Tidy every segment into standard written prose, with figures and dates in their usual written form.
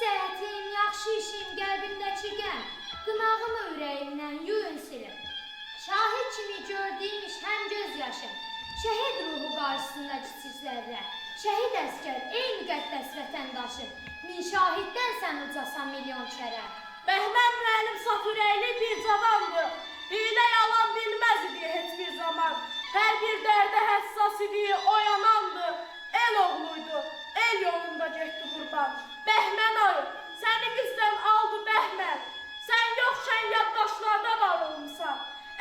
səhətim, yaxşı işim, qəlbimdəki qəm, qınağımı ürəyimdən yuyun silin. Şahid kimi gördüyüm iş həm göz yaşım, şəhid ruhu qarşısında kiçik zərrə, şəhid əskər, ey müqəddəs vətəndaşım, min şahiddən sən ucasan milyon kərə. Bəhmən müəllim saf ürəkli bir cavandı, hiylə yalan bilməz idi heç bir zaman. Hər bir dərdə həssas idi, oyanandı, el oğluydu, el yolunda getdi qurban. Bəhmən ayı, səni bizdən aldı Bəhmən, sən yoxşən yaddaşlarda var olmuşsan.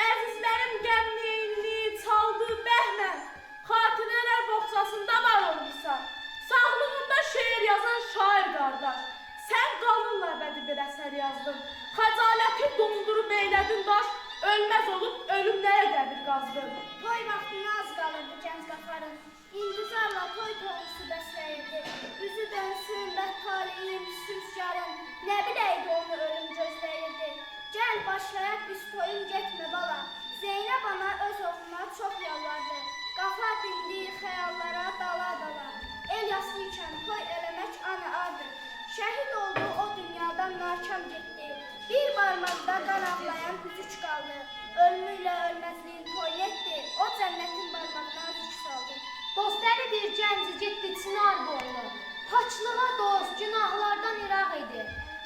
Əzizlərim qəmliyinli çaldı Bəhmən, xatirələr boxçasında var olmuşsan. Sağlığında şeir yazan şair qardaş, sən qanunla əbədi bir əsər yazdın. Xəcaləti dondurub eylədin daş, ölməz olub ölümlərə qəbir qazdın. Toy vaxtına az qalırdı gənc qafarın, İntizarla toy toğusu bəsləyirdi. Üzü dönsün və taleyim süzgarın, nə biləydi onu ölüm gözləyirdi. Gəl başlayaq biz toyun getmə bala, Zeynəb ana öz oğluna çox yalvardı. Qafa dindi xəyallara dala dala, el yaslı ikən toy eləmək anı ardı. Şəhid oldu o dünyadan narkam getdi, bir barmaqda qan ağlayan üzüç qaldı. Ölümüyle ölməzliyin toy etdi, o cənnətin barmaqdan üzüç saldı. Dostları bir gənci getdi çınar boylu, paçlığa dost, günahlardan iraq idi.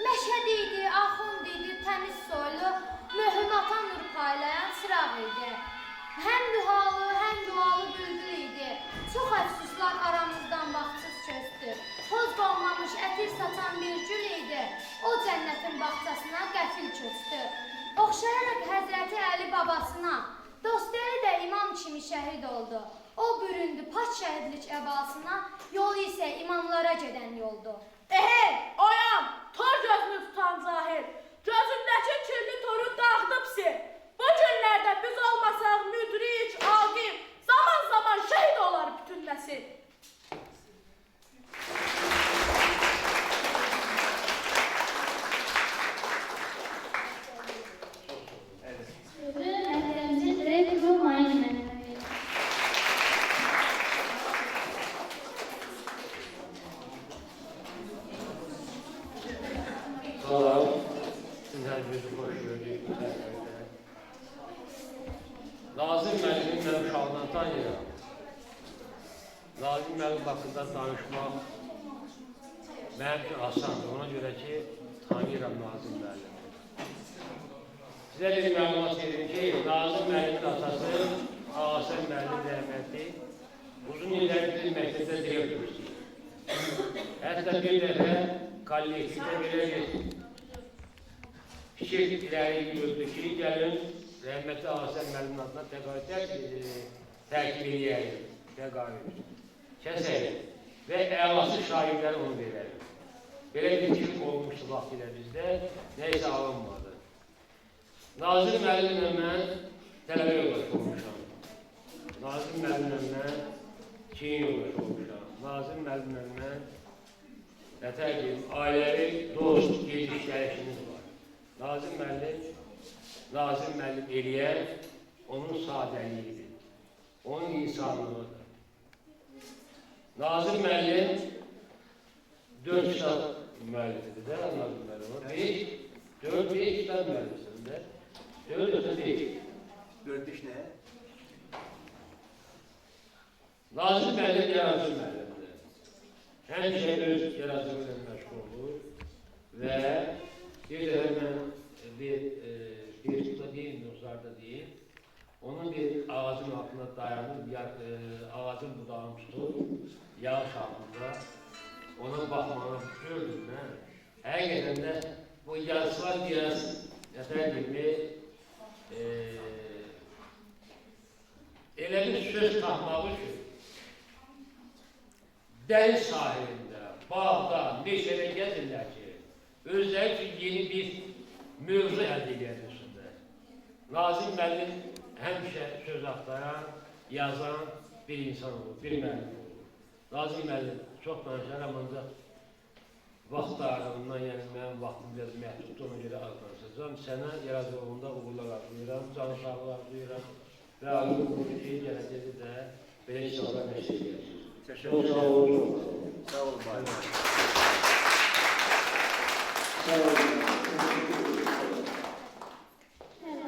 Məşəd idi, axund idi, təmiz soylu, möhünata nur paylayan sıraq idi. Həm duhalı, həm dualı bülbül idi, çox əfsuslar aramızdan vaxtsız közdü. Toz qolmamış ətir saçan bir gül idi, o cənnətin bağçasına qəfil köçdü. Oxşayaraq Həzrəti Əli babasına, dostları da imam kimi şəhid oldu. O büründü paç şəhidlik əbasına, yol isə imamlara gedən yoldu. Ehey, oyan, tor gözünü tutan zahir, gözündəki kirli toru dağıdıp sil. Bu günlərdə biz olmasaq müdrik, aqib, zaman zaman şəhid olar bütün nəsil. Salam, sizlər gözü xoş gördük. Nazim müəllimin mən uşağından tanıyıram. Nazim müəllim haqqında danışmaq mənim üçün asandır. Ona görə ki, tanıyıram Nazim müəllimi. Sizə bir məlumat verim ki, Nazim müəllimin atası Ağasəm müəllim rəhmətli uzun illər bizim məktəbdə direktor istəyir. Hətta bir dəfə kollektivdə belə bir fikir iləri gördü ki, gəlin rəhmətli Ağasəm müəllimin adına tərkib eləyəlim, təqaüd, kəsəlim və əlası şairləri onu verəlim. Belə bir fikir olmuşdu vaxt ilə bizdə, neysə alınmadı. Nazim müəllimlə mən tələbə yoldaşı olmuşam. Nazim müəllimlə mən çiyin yoldaşı olmuşam. Nazim müəllimlə mən ailəvi, dost, geciklərişimiz var. Nazim müəllim eləyər, onun sadəliyidir, onun insanlığıdır. Nazim müəllim 4 kitab müəllifidir də, Nazim müəllim. 4 kitab müəllifisidir də. 4 ötə deyil. 4 iş nə? Nazim müəllim yaradıcı müəllimdir. Həmişə öz yaradıcılığı ilə məşğul olur və bir dəfə mən Facebookda deyim, nüzlarda deyim, onun bir ağacın altında dayanıb, ağacın budağını tutup, yağış altında ona baxmanı gördüm mən. Həqiqətən də bu yazılar biraz nətər kimi elə bir söz tapmaq üçün dəniz sahilində, bağda, meşədə gəzirlər ki, özləri üçün yeni bir mövzu əldə edirsində. Nazim müəllim həmişə söz axtaran, yazan bir insan olur, bir müəllim olur. Nazim müəllim çox danışaram, ancaq vaxt darlığından, yəni mənim vaxtım biraz məhduddur, ona görə az danışacağam. Sənə yaradıcılığında uğurlar arzulayıram, can sağlığı arzulayıram və arzulayıram ki, gələcəkdə də belə işlərlə məşğul edəcəyik. Teşekkür ederim. Sağ olun.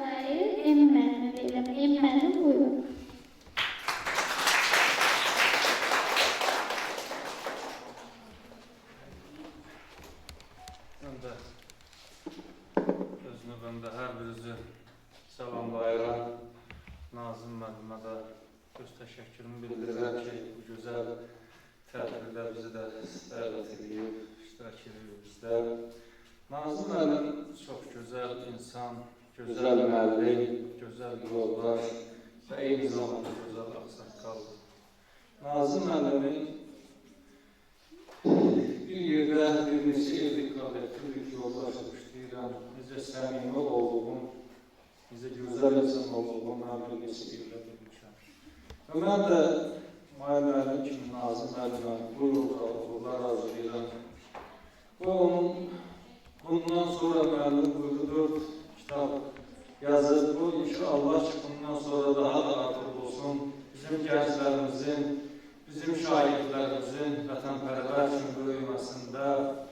Hayır, emməni verirəm, emməni buyurun. Ben de özünü ben de her birinizi salamlayıram. Nazım müəllimə də öz təşəkkürümü bildirirəm ki, bu gözəl tədbirdə bizi də dəvət edib, iştirak edib bizdə. Nazım müəllim çox gözəl insan, gözəl müəllim, gözəl yoldaş və eyni zamanda gözəl ağsaqqaldır. Nazım müəllimin bir yerdə bir neçə illik kollektivlik yoldaşlıq istəyirəm, necə səmimi olduğum, necə gözəl insan olduğum mən bir neçə ildə bilmişəm. Və mən də Maya müəllim kimi Nazım müəllimə bu yolda uğurlar arzulayıram. Və onun bundan sonra müəllim buyurdu 4 kitab yazıb, bu inşallah ki bundan sonra daha da artıq olsun. Bizim gənclərimizin, bizim şagirdlərimizin vətənpərvər kimi böyüməsində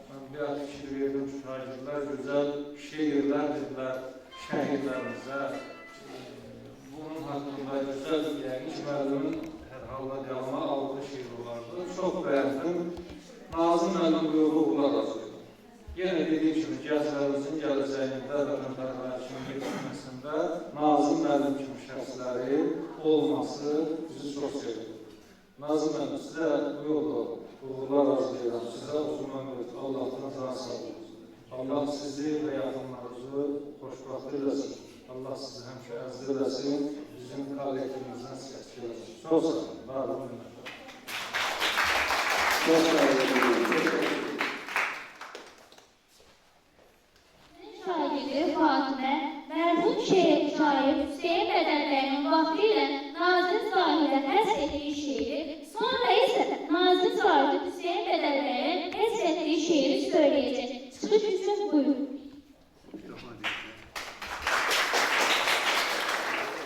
mən bir fikir verdim ki, şagirdlər gözəl şeirlər dedilər şəhidlərimizə. Bunun haqqında gözəl yəqin ki, müəllimin hər halda qələmə aldığı şeir olardı. Çox bəyəndim. Nazım müəllim bu yolu uğurlar arzulayıram. Yenə dediyim kimi, gənclərimizin gələcəyində vətənpərvər kimi yetişməsində Nazım müəllim kimi şəxsləri olması bizi çox sevindir. Nazım müəllim, sizə bu yolda uğurlar arzulayıram. Sizə uzun ömür, Allah'tan can sağlık. Allah sizi və yaxınlarınızı xoşbəxt edəsin. Allah sizi həmişə əziz edəsin. Bizim kollektivimizdən səskil edəsin. Çox sağ olun. Var olun. Çox sağ olun. Şairi Fatimə, mərhum şair Hüseyin Bədəlbəyinin vaxtı ilə Nazım Zahirə həsr etdiyi şeiri, sonra isə Nazım Zahirə Hüseyin Bədəlbəyinin həsr etdiyi şeiri söyləyəcək. Çıxış üçün buyurun.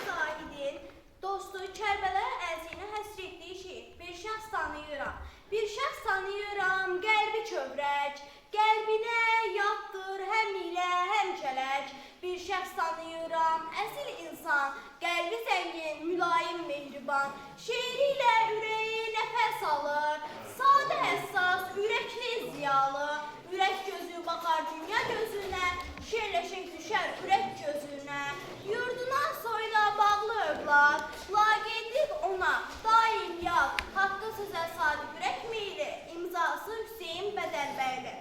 Zahidin dostu Kərbəla Əziyinə həsr etdiyi şeir. Bir şəxs tanıyıram, bir şəxs tanıyıram, qəlbi kövrək, qəlbinə yatdır həm ilə həm kələk. Bir şəxs tanıyıram, əsil insan, qəlbi zəngin, mülayim, mehriban. Şeiri ilə ürəyi nəfəs alır, sadə həssas, ürəkli, ziyalı. Ürək gözü baxar dünya gözünə, şeirləşək düşər ürək gözünə. Yurduna soyla bağlı övlad, laqeydlik ona daim yad. Haqqı sözə sadiq ürək meyli, imzası Hüseyin Bədəlbəyli.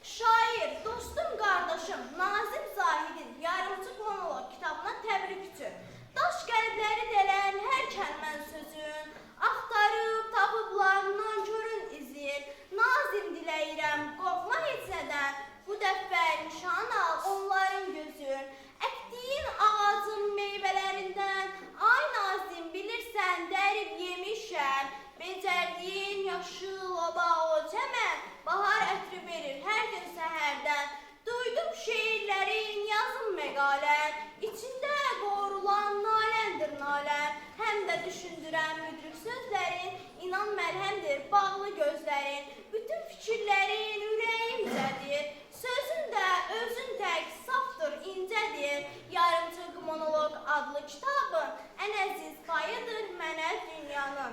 Şair, dostum, qardaşım, Nazim Zahidin yarımçıq monoloq kitabına təbrik üçün. Daş qəlbləri delən hər kəlmən sözün, axtarıb tapıblar nankörün izin. Nazim diləyirəm, qorxma heç nədən, bu dəfə nişan al onların gözün. Əkdiyin ağacın meyvələrindən, ay Nazim bilirsən dərib yemişəm. Becərdiyin yaşıl oba o çəmən, bahar ətri verir hər gün səhərdən. Duydum şeirlərin, yazım məqalən, içində qorulan naləndir nalən. Həm də düşündürən müdrik sözlərin, inan məlhəmdir bağlı gözlərin. Bütün fikirlərin ürəyimcədir, sözün də özün tək safdır, incədir. Yarımçıq monoloq adlı kitabın ən əziz payıdır mənə dünyanın.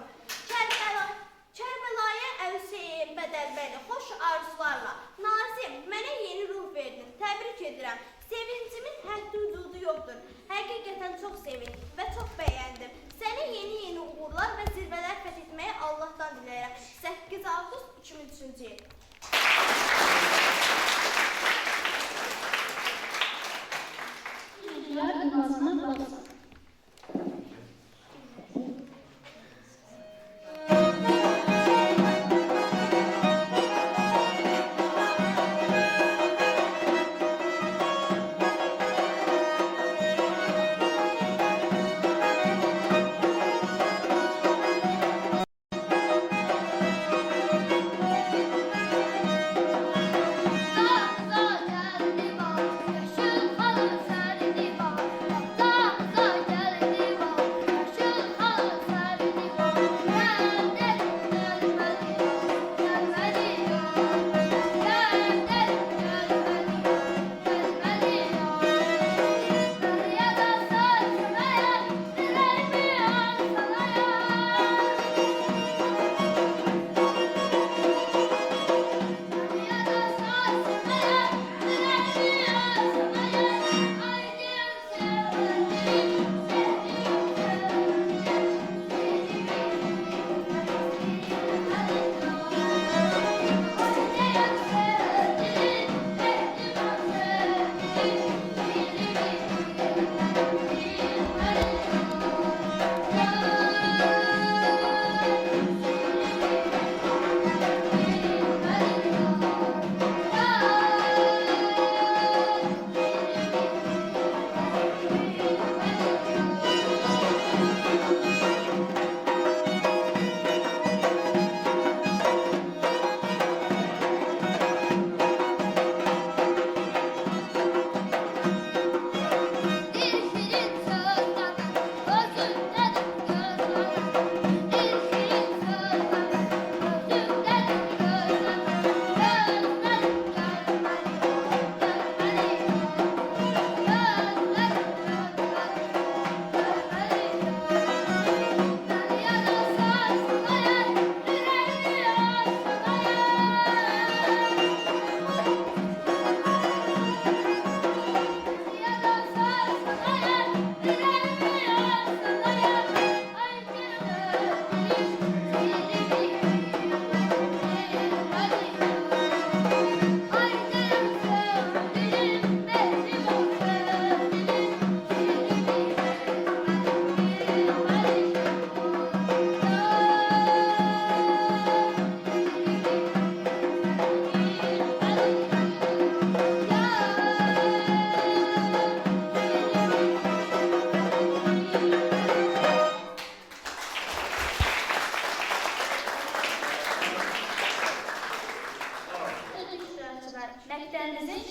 Kərbəlayı Hüseyin Bədəlbəyli xoş arzularla. Nazim, mənə yeni ruh verdin, təbrik edirəm. Sevincimin həddi hududu yoxdur. Həqiqətən çox sevindim və çox bəyəndim. Sənə yeni uğurlar və zirvələr fəth etməyi Allahdan diləyirəm. 8 avqust 2003-cü il. Yar imasına baxsın.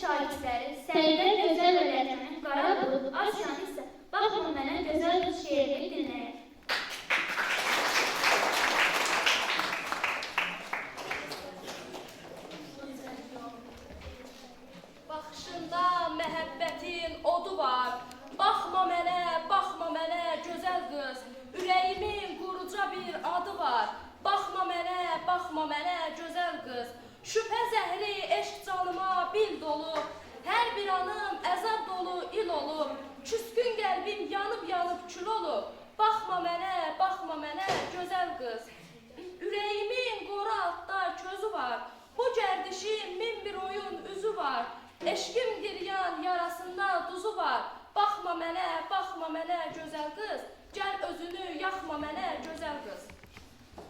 şagirdləri səliqə gözəl öyrətmənin qara bulud Asiyanı isə baxma mənə gözəl qız şeirini dinləyək. Baxışında məhəbbətin odu var. Baxma mənə gözəl qız. Ürəyimin quruca bir adı var. Baxma mənə gözəl qız. Şübhə zəhri eşq canıma bil dolu. Hər bir anım əzab dolu il olub. Küskün qəlbim yanıb kül olub. Baxma mənə gözəl qız. Ürəyimin qoru altda közü var. Bu gərdişin min bir oyun üzü var. Eşqim giryan yarasında duzu var. Baxma mənə gözəl qız. Gəl özünü yaxma mənə gözəl qız.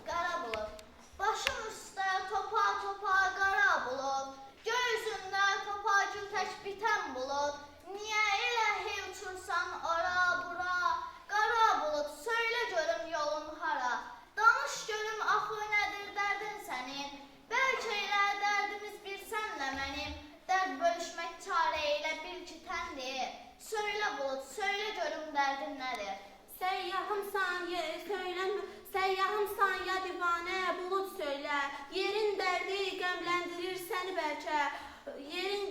Qara bulud, başım üstə topa topa qara bulud. Göy üzündə topa gül tək bitən bulud. Niyə elə hey uçursan ora bura? Qara bulud, söylə görüm yolun hara? Danış görüm axı nədir dərdin sənin? Bəlkə elə dərdimiz bir sənlə mənim. Dərd bölüşmək çarə ilə bil ki təndir. Söylə bulud, söylə görüm dərdin nədir? Səyyahımsan ya divanə bulud söylə. Yerin dərdi qəmləndirir səni bəlkə. Yerin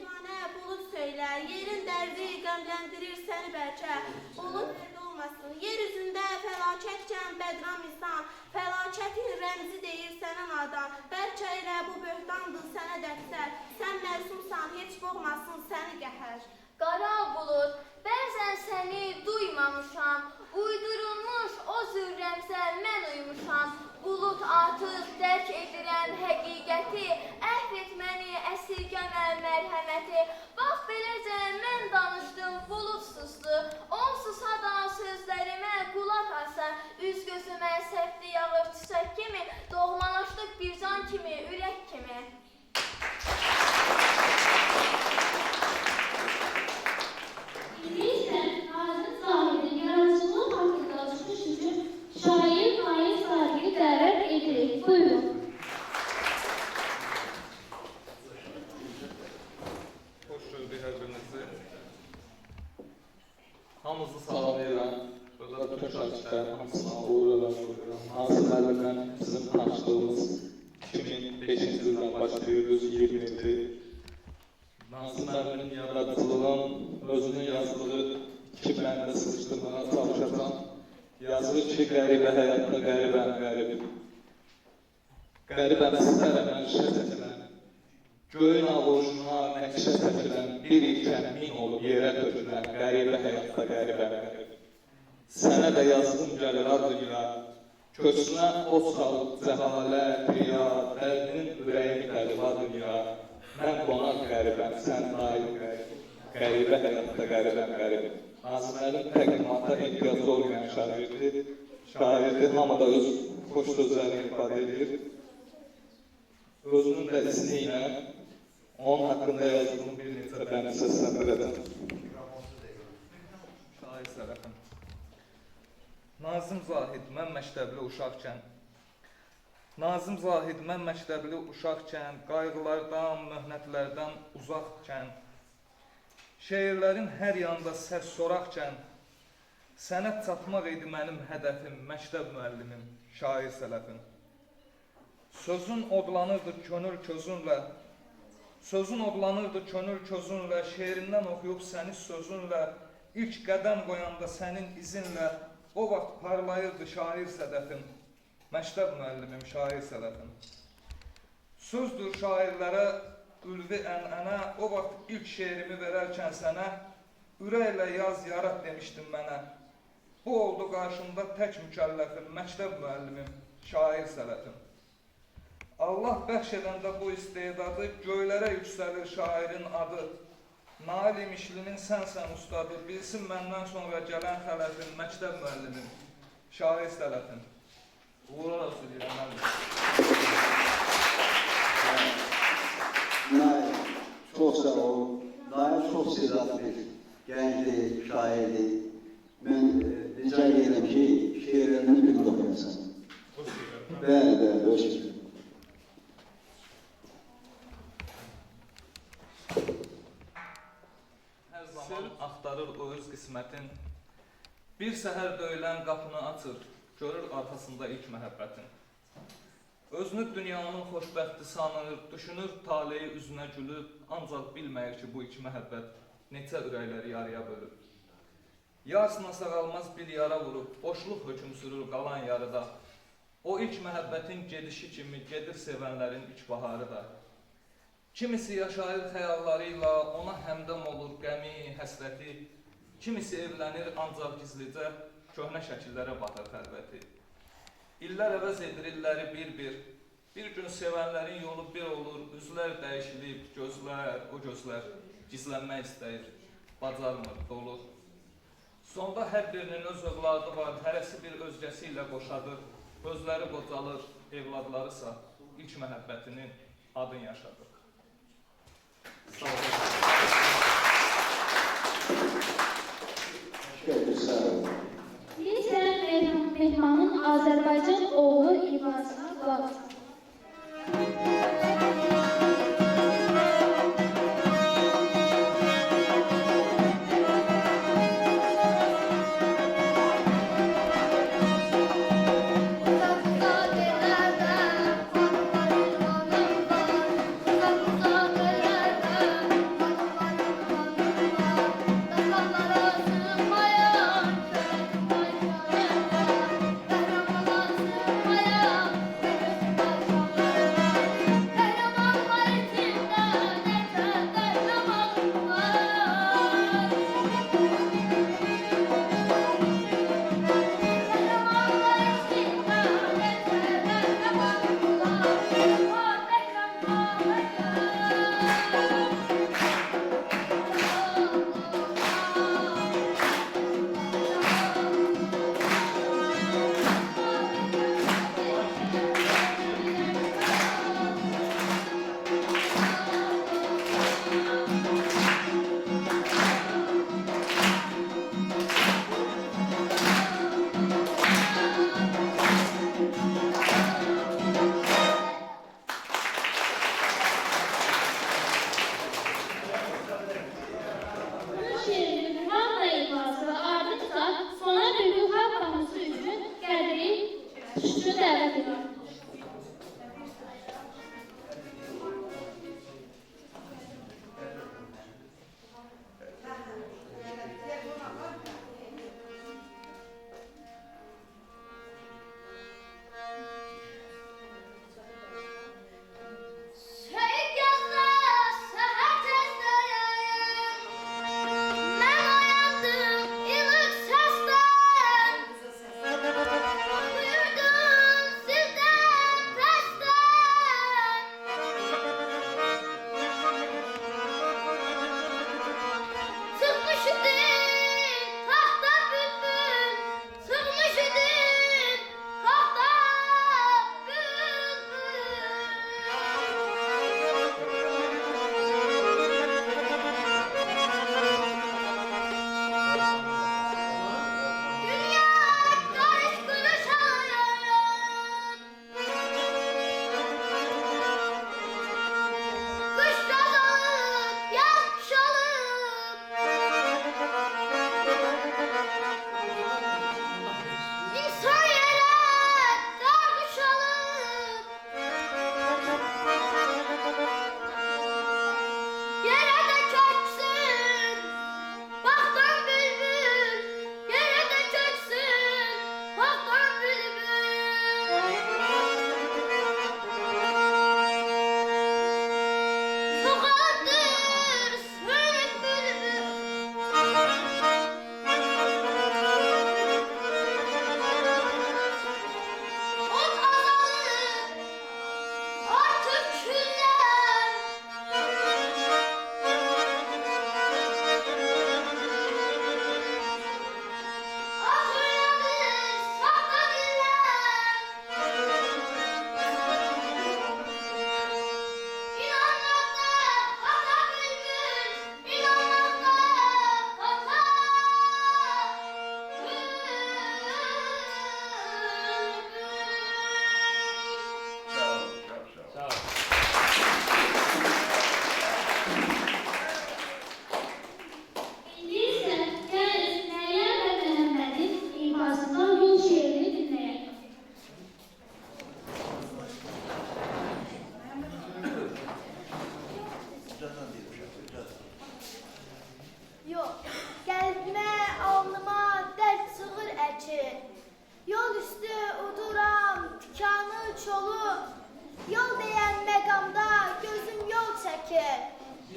dərdi qəmləndirir səni bəlkə. Bulud dərdi olmasın. Yer üzündə fəlakətkən bədram insan. Fəlakətin rəmzi deyir sənə nadan. Bəlkə elə bu böhtandır sənə dərsər. Sən məsumsan, heç boğmasın səni qəhər. Qara bulud, bəzən səni duymamışam. Uydurulmuş o zürrəmsə mən uymuşam. Bulud artıq dərk edirəm həqiqəti. Əhv et məni, əsirgəmə mərhəməti. Bax beləcə mən danışdım, bulud sustu. Onsuzsa da sözlərimə qulaq asa. Üz gözümə səfli yağır çiçək kimi. Doğmalaşdıq bir can kimi, ürək kimi. Hamınızı salamlayıram. Burada bütün şahitlərin hamısına uğurlar buyururam. Hansı müəllimlə sizin tanışdığımız 2005-ci ildən başlayırız, 20 ildir. Hansı müəllimin yaradıcılığın özünün yazdığı iki bəndə sıxışdırmağa çalışacağım. Yazır ki, qəribə həyatda qəribəm. Qəribəm sizlərə mənşə çəkilən. Göyün avucuna nəqşə çəkilən, bir ikən min olub yerə tökülən, qəribə həyatda qəribəm. Sənə də yazdım gəlir ar dünya, köksünə o salıb cəhalət, riya, dərdinin ürəyini dəlib ar dünya. Mən qonaq qəribəm, sən daim qəribə həyatda qəribəm. Nazimlərin təqdimata ehtiyacı olmayan şairdir, hamı da öz xoş sözlərini ifadə edir. Özünün də izni ilə onun haqqında yazdığım bir neçə bəndi səsləndirəcəm. Şair sələfim. Nazım Zahid, mən məktəbli uşaqkən, qayğılardan, möhnətlərdən uzaqkən, şeirlərin hər yanda səs soraqkən, sənət çatmaq idi mənim hədəfim, məktəb müəllimim, şair sələfim. Sözün odlanırdı könül közünlə, şeirindən oxuyub səni sözünlə, ilk qədəm qoyanda sənin izinlə, o vaxt parlayırdı şair sədəfim, məktəb müəllimim, şair sələfim. Sözdür şairlərə ülvi ənənə, o vaxt ilk şeirimi verərkən sənə, ürəklə yaz yarat demişdim mənə. Bu oldu qarşımda tək mükəlləfim, məktəb müəllimim, şair sələfim. Allah bəxş edəndə bu istedadı, göylərə yüksəlir şairin adı. Nail İmişlinin sənsən ustadı, bilsin məndən sonra gələn xələfim, məktəb müəllimim, şair sələfim. Uğurlar olsun deyirəm. Nail, çox sağ ol. Nail çox istedadlı, gəncdir, şairdir. Mən rica edirəm ki, şeirlərindən bir oxuyasan. Bəli, hoş geldin. zaman axtarır o öz qismətin. Bir səhər döyülən qapını açır, görür arxasında ilk məhəbbətin. Özünü dünyanın xoşbəxti sanır, düşünür taleyi üzünə gülüb, ancaq bilməyir ki, bu iki məhəbbət neçə ürəkləri yarıya bölüb. Yarısına sağalmaz bir yara vurub, boşluq hökm sürür qalan yarıda. O ilk məhəbbətin gedişi kimi gedir sevənlərin ilk baharı da. Kimisi yaşayır xəyallarıyla, ona həmdəm olur qəmi, həsrəti. Kimisi evlənir ancaq gizlicə, köhnə şəkillərə batır xəlvəti. İllər əvəz edir illəri bir-bir. Bir gün sevənlərin yolu bir olur, üzlər dəyişilib, gözlər, o gözlər gizlənmək istəyir, bacarmır, dolur. Sonda hər birinin öz övladı var, hərəsi bir özgəsi ilə qoşadır. Özləri qocalır, evladlarısa ilk məhəbbətinin adın yaşadır. Listen Mehman'ın Azerbaycan oğlu ibasına qulaq asın. Kahraman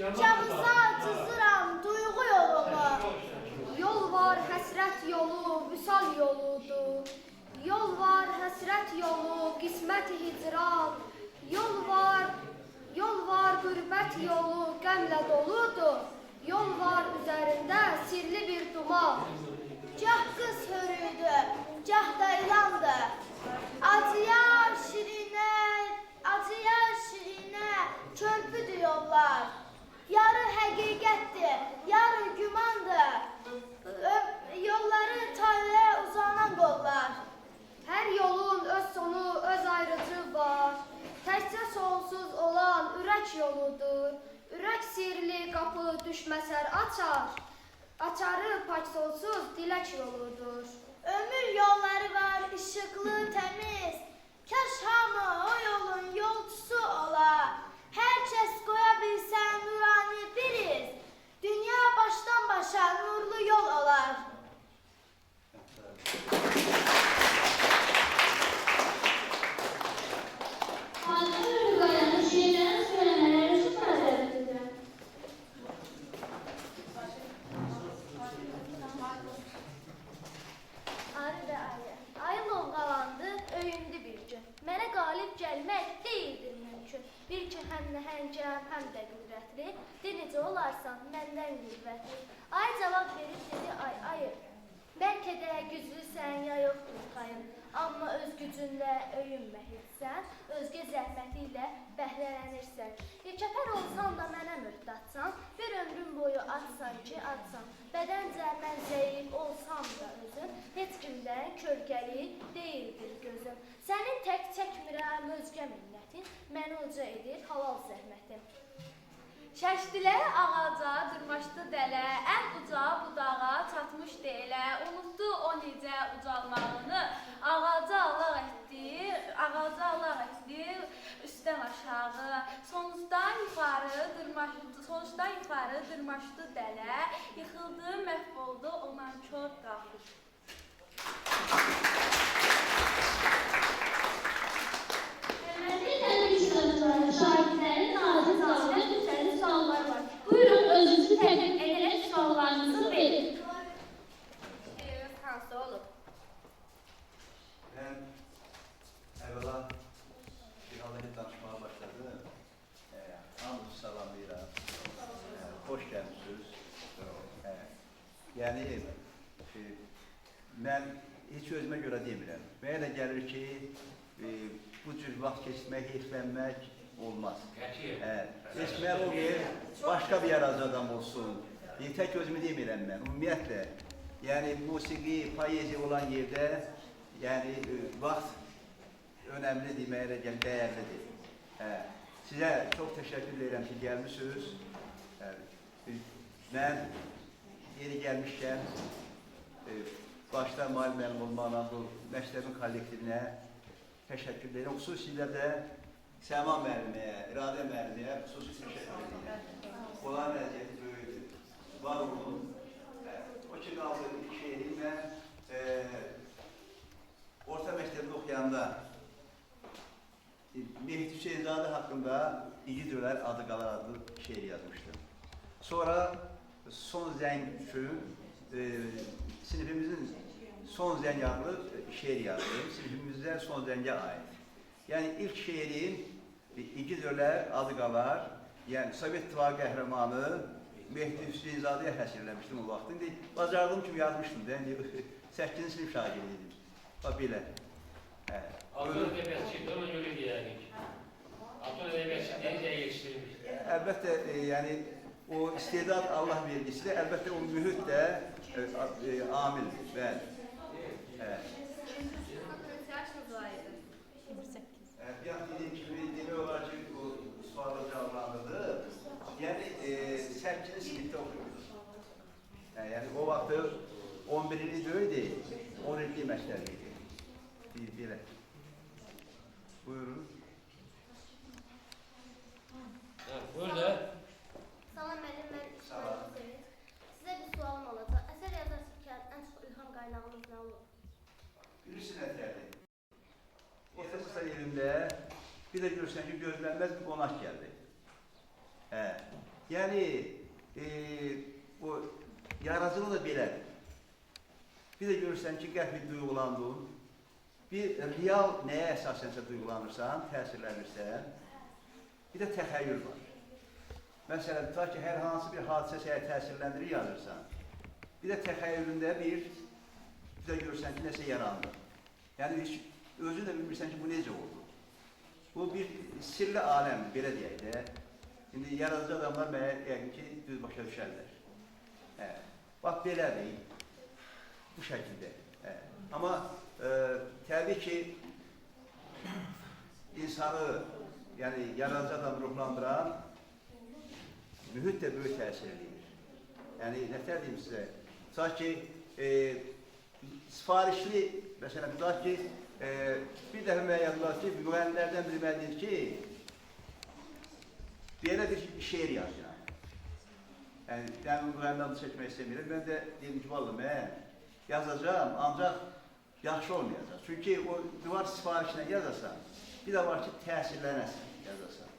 Kağıza cızıram duyğu yolumu. Yol var həsrət yolu, vüsal yoludur. Yol var həsrət yolu, qismət hicran. Yol var qürbət yolu, qəmlə doludur. Yol var üzərində sirli bir duman. Gah qız hörüydü, gah da ilandı. Acıyar şirinə, körpüdür yollar. Yarı həqiqətdir, yarı gümandır. Yolları taleyə uzanan qollar. Hər yolun öz sonu, öz ayrıcı var. Təkcə sonsuz olan ürək yoludur. Ürək sirli qapı düşməsər açar. Açarı pak sonsuz dilək yoludur. Ömür yolları var, işıqlı, təmiz. Kaş hamı o yolun yolcusu ola. Hər kəs qoya bilsə nurani bir iz. Dünya başdan başa nurlu yol olar. Hazır Uruguay'ın şiirlerini söylemeleri şu taraftadır. Arı və ayı. Ayı lovğalandı, öyündü bir gün. Mənə qalib gəlmək deyildir mümkün. Bil ki, həm nəhəngəm, həm də qüdrətli. De necə olarsan, məndən qüvvətli. Ayı cavab verib dedi, ay ayı. Bəlkə də güclüsən, ya yoxdur payın. Amma öz gücünlə öyünmə etsən, özgə zəhməti ilə bəhrələnirsən. Yekəpər olsan da mənə möhtatsan, bir ömrün boyu atsan ki, atsan. Bədəncə mən zəif olsam da özüm, heç kimdən kölgəli deyildir gözüm. Sənin tək çəkmirəm özgə minnətin, məni uca edir halal zəhmətim. Çəkdilər ağaca, dırmaşdı dələ, ən uca budağa çatmışdı elə, unutdu o necə ucalmağını, ağaca alaq etdi, üstdən aşağı, sonuçdan yuxarı dırmaşdı dələ, yıxıldı, məhv oldu o nankor qafil. Hörmətli tədqiqatçıları, şahidlərin nazik zalında müxtəlif suallar var. Buyurun özünüzü təqdim edərək suallarınızı verin. Hansı olub? Ben evvela bir Allah'ı danışmaya başladım. Hamdü salamlayıram. Hoş gelmişsiniz. Yani ben hiç özüme göre demirəm. Mənə elə gəlir ki, bu cür vaxt keçirmək, heyflənmək olmaz. Geçmək olmayır, başka bir yaradıcı adam olsun. Tek özümü demirəm mən, ümumiyyətlə. Yani musiqi, poezi olan yerdə, yani vaxt önemlidir, mənə elə dəyərlidir. Sizə çox təşəkkür edirəm ki, gəlmişsiniz. Mən yeri gəlmişkən, başta Mahir müəllim olmaqla bu məktəbin kollektivinə təşəkkür edirəm. Xüsusilə də Səma müəlliməyə, İradə müəlliməyə xüsusi təşəkkür edirəm. Onların vəziyyəti böyükdür. Var olun. O ki qaldı bir şeirim mən orta məktəbdə oxuyanda Mehdi Hüseynzadə haqqında İgid Ölər adı qalar adlı şeir yazmışdım. Sonra son zəng üçün sinifimizin son zəng adlı şeir yazdım. Sinifimizdə son zəngə ait. Yani ilk şeirim İgid Ölər adı qalar, yani Sovet İttifaqı qəhrəmanı Mehdi Hüseynzadəyə həsrləmişdim o vaxt. İndi bacardığım kimi yazmışdım da, 8-ci sinif şagirdiydim. Bax belə. Atın edəbiyyatçıydı, ona görə deyərik. Atın edəbiyyatçı necə yetişdirmiş? Əlbəttə, yəni o istedad Allah vergisidir. Əlbəttə o mühit də amildir. Bəli. Bir an dediğim gibi demək olar ki, o sualı cevaplandırdı. Yani 8-ci sinifdə oxuyurdum. Yani o vaxtı 11-li deyildi, 10-li məktəb idi. Belə. Buyurun. Burada. Salam müəllim, mən İsmail Hüseyin. Sizə bir sualım olacaq. Əsər yazarkən ən çox ilham qaynağınız nə olur? Bilirsin ətərli. Orta evimdə bir də görürsən ki, gözlənməz bir qonaq gəldi. Yəni, o yaradıcılıq da belədir. Bir də görürsən ki, qəfil duyğulandın, bir real nəyə əsasən duyğulanırsan, təsirlənirsən, bir də təxəyyül var. Məsələn, ta ki, hər hansı bir hadisə səni təsirləndirir, yazırsan. Bir də təxəyyülündə bir də görürsən ki, nəsə yarandı. Yəni, özün də bilmirsən ki, bu necə oldu. Bu bir sirli aləmdir, belə deyək də. İndi yaradıcı adamlar mənə yəqin ki, düz başa düşərlər. Bax, belədir, bu şəkildə. Amma təbii ki, insanı, yəni yaradıcı adamı ruhlandıran mühit də böyük təsir edir. Yəni, nətər deyim sizə? Tutaq ki, sifarişli, məsələn, tutaq ki, bir dəfə müəyyənlər ki, müğənnilərdən biri mənə deyir ki, belə bir şeir yazıram. Yəni, mən müğənnini adı çəkmək istəmirəm. Mən də dedim ki, vallahi mən yazacağım, ancaq yaxşı olmayacaq. Çünki o duvar sifarişinə yazasan, bir də var ki, təsirlənəsən, yazasan.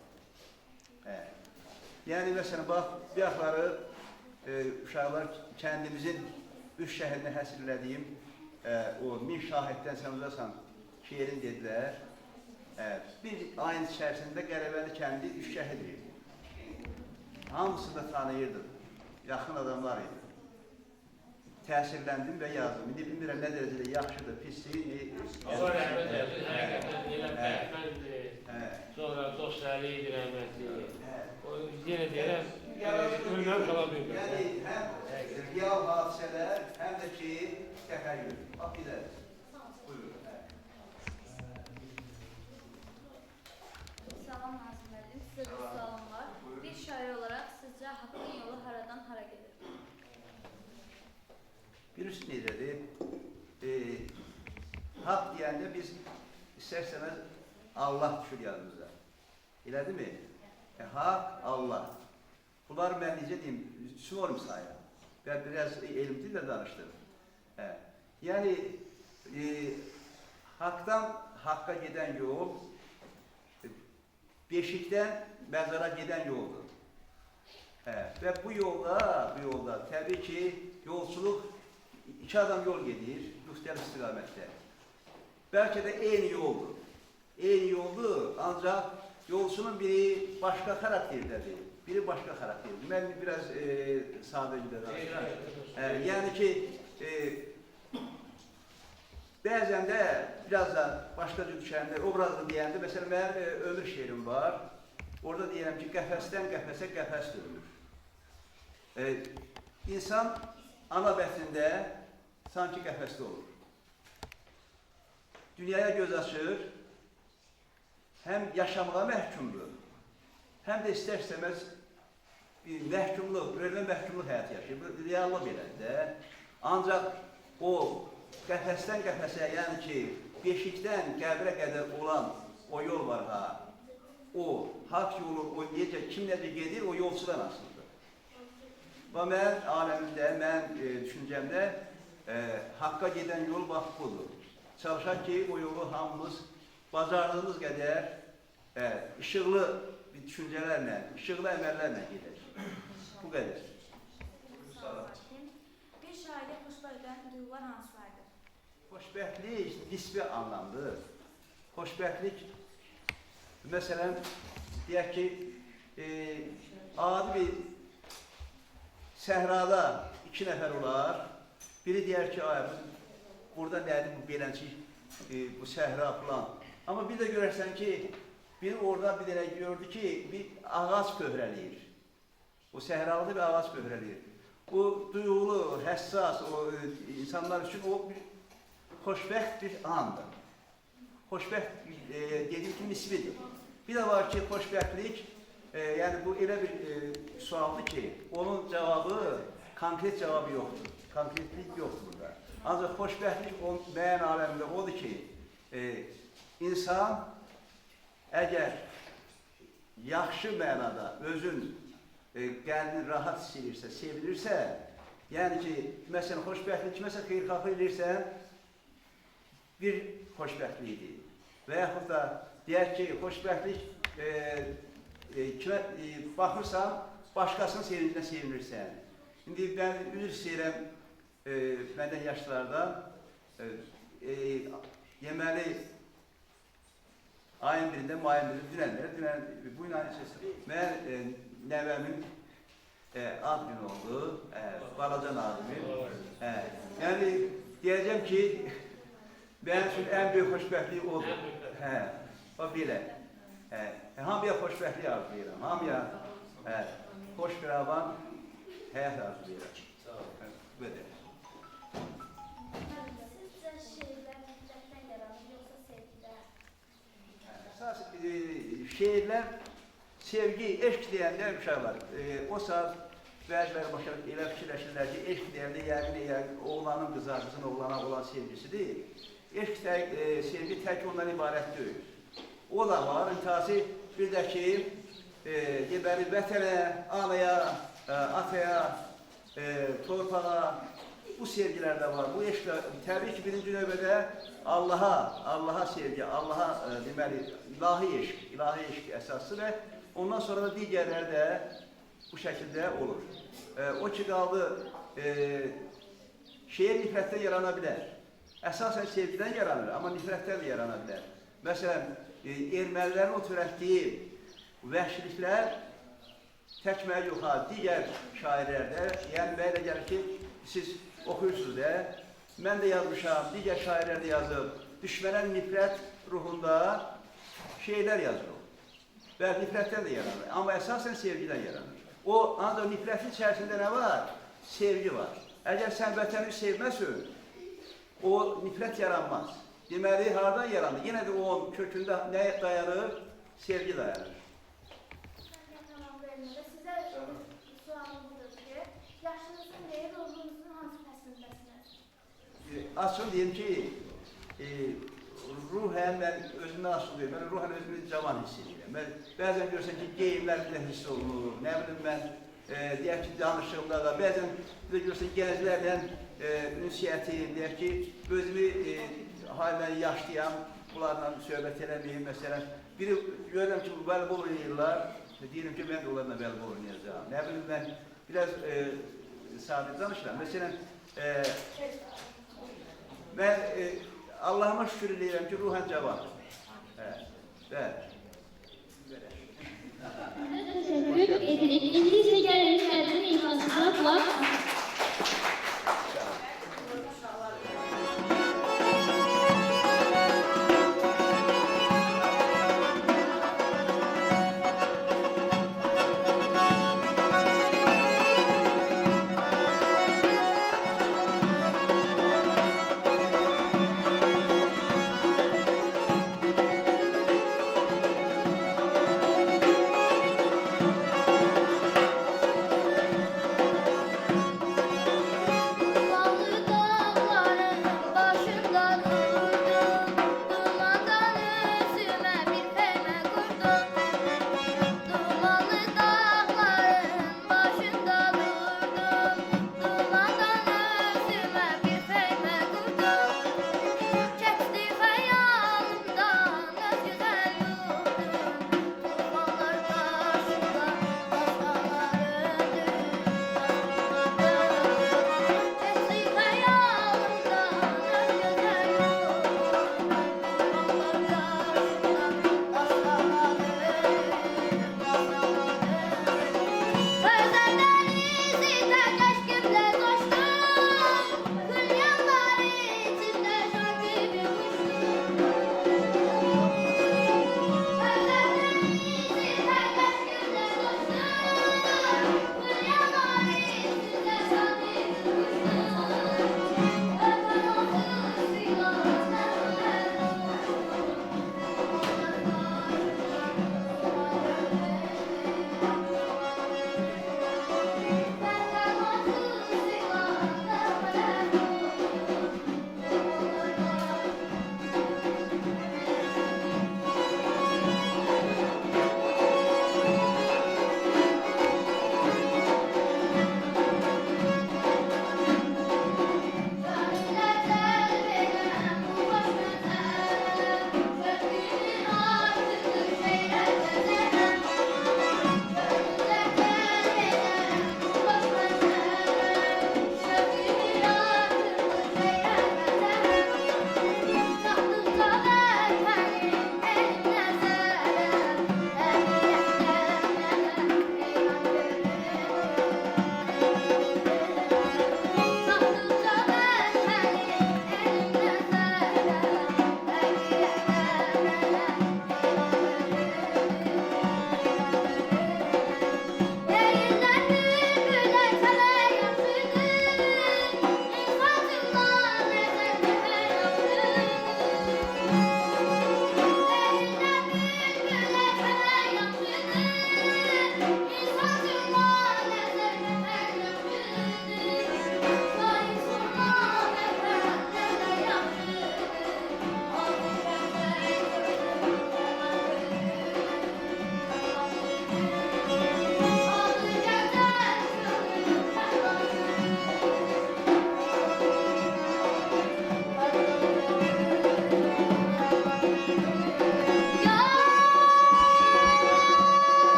Yəni, məsələn, bax, bir axları uşaqlar kəndimizin üç şəhərinə həsr elədiyim o 1000 şahiddən sən uzasan şeirin dedilər. Bir ayın içərisində Qərəbəli kəndi üç şəhid idi. Hamısını da tanıyırdım, yaxın adamlar idi. Təsirləndim və yazdım. İndi bilmirəm nə dərəcədə yaxşıdır, pisdir. Allah rəhmət eylesin, həqiqətən elə bəhməndir. Sonra dostları idi, rəhmətli. Yenə deyərəm, ölməm qala bilmir. Yəni, həm real hadisələr, həm də ki, təxəyyül. Bax, bir də. Buyurun. Salam Nazım müəllim, sizə bir sualım var. Bir şair olaraq sizcə haqqın yolu haradan hara gedir? Birisi necədir? Haqq deyəndə biz istərsəməz Allah düşür yanımıza. Elədir mi? Haqq, Allah. Bunları mən necə deyim, sinonim sayıram. Və biraz elm dillə danışdım. Yəni, haqdan haqqa gedən yol, beşikdən məzara gedən yoldur. Və bu yolda təbii ki, yolçuluq, iki adam yol gedir, müxtəlif istiqamətdə. Bəlkə də eyni yoldur. Eyni yoldur, ancaq yolçunun biri başqa xarakterdədir, biri başqa xarakterdir. Mən biraz sadəcə danışıram. Yəni ki, bəzən də biraz da başqa cür düşəndə, obrazlı deyəndə, məsələn, mənim ömür şeirim var. Orada deyirəm ki, qəfəsdən qəfəsə qəfəs dönür. İnsan ana bətnində sanki qəfəsdə olur. Dünyaya göz açır, həm yaşamağa məhkumdur, həm də istər-istəməz məhkumluq, ölmə məhkumluq həyatı yaşayır. Bu reallıq belədir də. Ancaq o qəfəsdən qəfəsə, yəni ki, beşikdən qəbrə qədər olan o yol var ha, o haqq yolu, o necə, kim necə gedir, o yolçudan asılıdır. Və mən aləmimdə, mən düşüncəmdə haqqa gedən yol bax budur. Çalışaq ki, o yolu hamımız bacardığımız qədər işıqlı düşüncələrlə, işıqlı əməllərlə gedək. Bu qədər. Bir şairə xoşbəxt edən duyğular hansılardır? Xoşbəxtlik nisbi anlamdır. Xoşbəxtlik, məsələn, deyək ki, adi bir səhrada iki nəfər olar, biri deyər ki, burada nədir bu beləncik, bu səhra falan. Amma bir də görərsən ki, biri orada bir dənə gördü ki, bir ağac pöhrəliyir. O səhralıda bir ağac pöhrəliyir. O duyğulu, həssas, o insanlar üçün o bir xoşbəxt bir andır. Xoşbəxt, dediyim ki, nisbidir. Bir də var ki, xoşbəxtlik, yəni bu elə bir sualdır ki, onun cavabı, konkret cavabı yoxdur. Konkretlik yoxdur burada. Ancaq xoşbəxtlik müəyyən aləmdə odur ki, insan əgər yaxşı mənada özün qəlbini rahat hiss edirsə, sevilirsə, yəni ki, məsələn, xoşbəxtlik kiməsə xeyirxahı edirsən, bir xoşbəxtlikdir. Və yaxud da deyək ki, xoşbəxtlik kimə baxırsan, başqasının sevincinə sevinirsən. İndi mən üzr istəyirəm məndən yaşlılardan. Deməli, ayın birində, mayın birində, dünən, bu ilə mən nəvəmin ad günü oldu, balaca Nazimin. Yəni, deyəcəm ki, mənim üçün ən böyük xoşbəxtlik odur. O belə. Hamıya xoşbəxtlik arzulayıram, hamıya xoş bir avan, həyat arzulayıram. Böyle. Sizcə şeirlər nifrətdən yaranır, yoxsa sevgidən? Əsas şeirlər, sevgi, eşq deyəndə uşaqlar. O saat bəziləri başa elə fikirləşirlər ki, eşq deyəndə yəqin oğlanın qıza, qızın oğlana olan sevgisi deyil. Eşq sevgi tək ondan ibarət deyil. O da var, intihası bir də ki, deməli, vətənə, anaya, ataya, torpağa, bu sevgilər də var. Bu eşq təbii ki, birinci növbədə Allaha sevgi, Allaha deməli, ilahi eşq əsaslı və ondan sonra da digərləri də bu şəkildə olur. O ki, qaldı, şeir nifrətdən yarana bilər. Əsasən sevgidən yaranır, amma nifrətdən də yarana bilər. Məsələn, ermənilərin o törətdiyi vəhşiliklər təkməyə yox, digər şairlərdə, yəni mənə gəlir ki, siz oxuyursunuz da, mən də yazmışam, digər şairlər də yazıb, düşmənə nifrət ruhunda şeylər yazılır. Və nifrətdən də yaranır, amma əsasən sevgidən yaranır. O, ancaq nifrətin içərisində nə var? Sevgi var. Əgər sən vətəni sevməsən, o nifrət yaranmaz. Deməli, haradan yaranır? Yenə də o kökündə nə dayanır? Sevgi dayanır. Sizə sualım budur ki, yaşınızın deyil, ruhunuzun hansı fəslindəsiniz? Açın deyim ki, ruhən mən özümdən asıl deyim, mən ruhən özümü cavan hiss edirəm. Bəzən görürsən ki, geyimlər bilə hiss olunur, nə bilim mən, deyək ki, danışığımda da, bəzən görürsən gənclərlə ünsiyyətim, deyək ki, özümü halen yaşlıyam, bunlarla söhbət eləməyim, məsələn, biri görürəm ki, voleybol oynayırlar, deyirəm ki, mən də onlarla voleybol oynayacağım. Nə bilim mən, biraz sabit danışıram. Məsələn, mən Allahıma şükür edirəm ki, ruhən cavanım. Bəli. Teşekkür ederim. İndi isə gəlin Fərdin ifasına qulaq asın.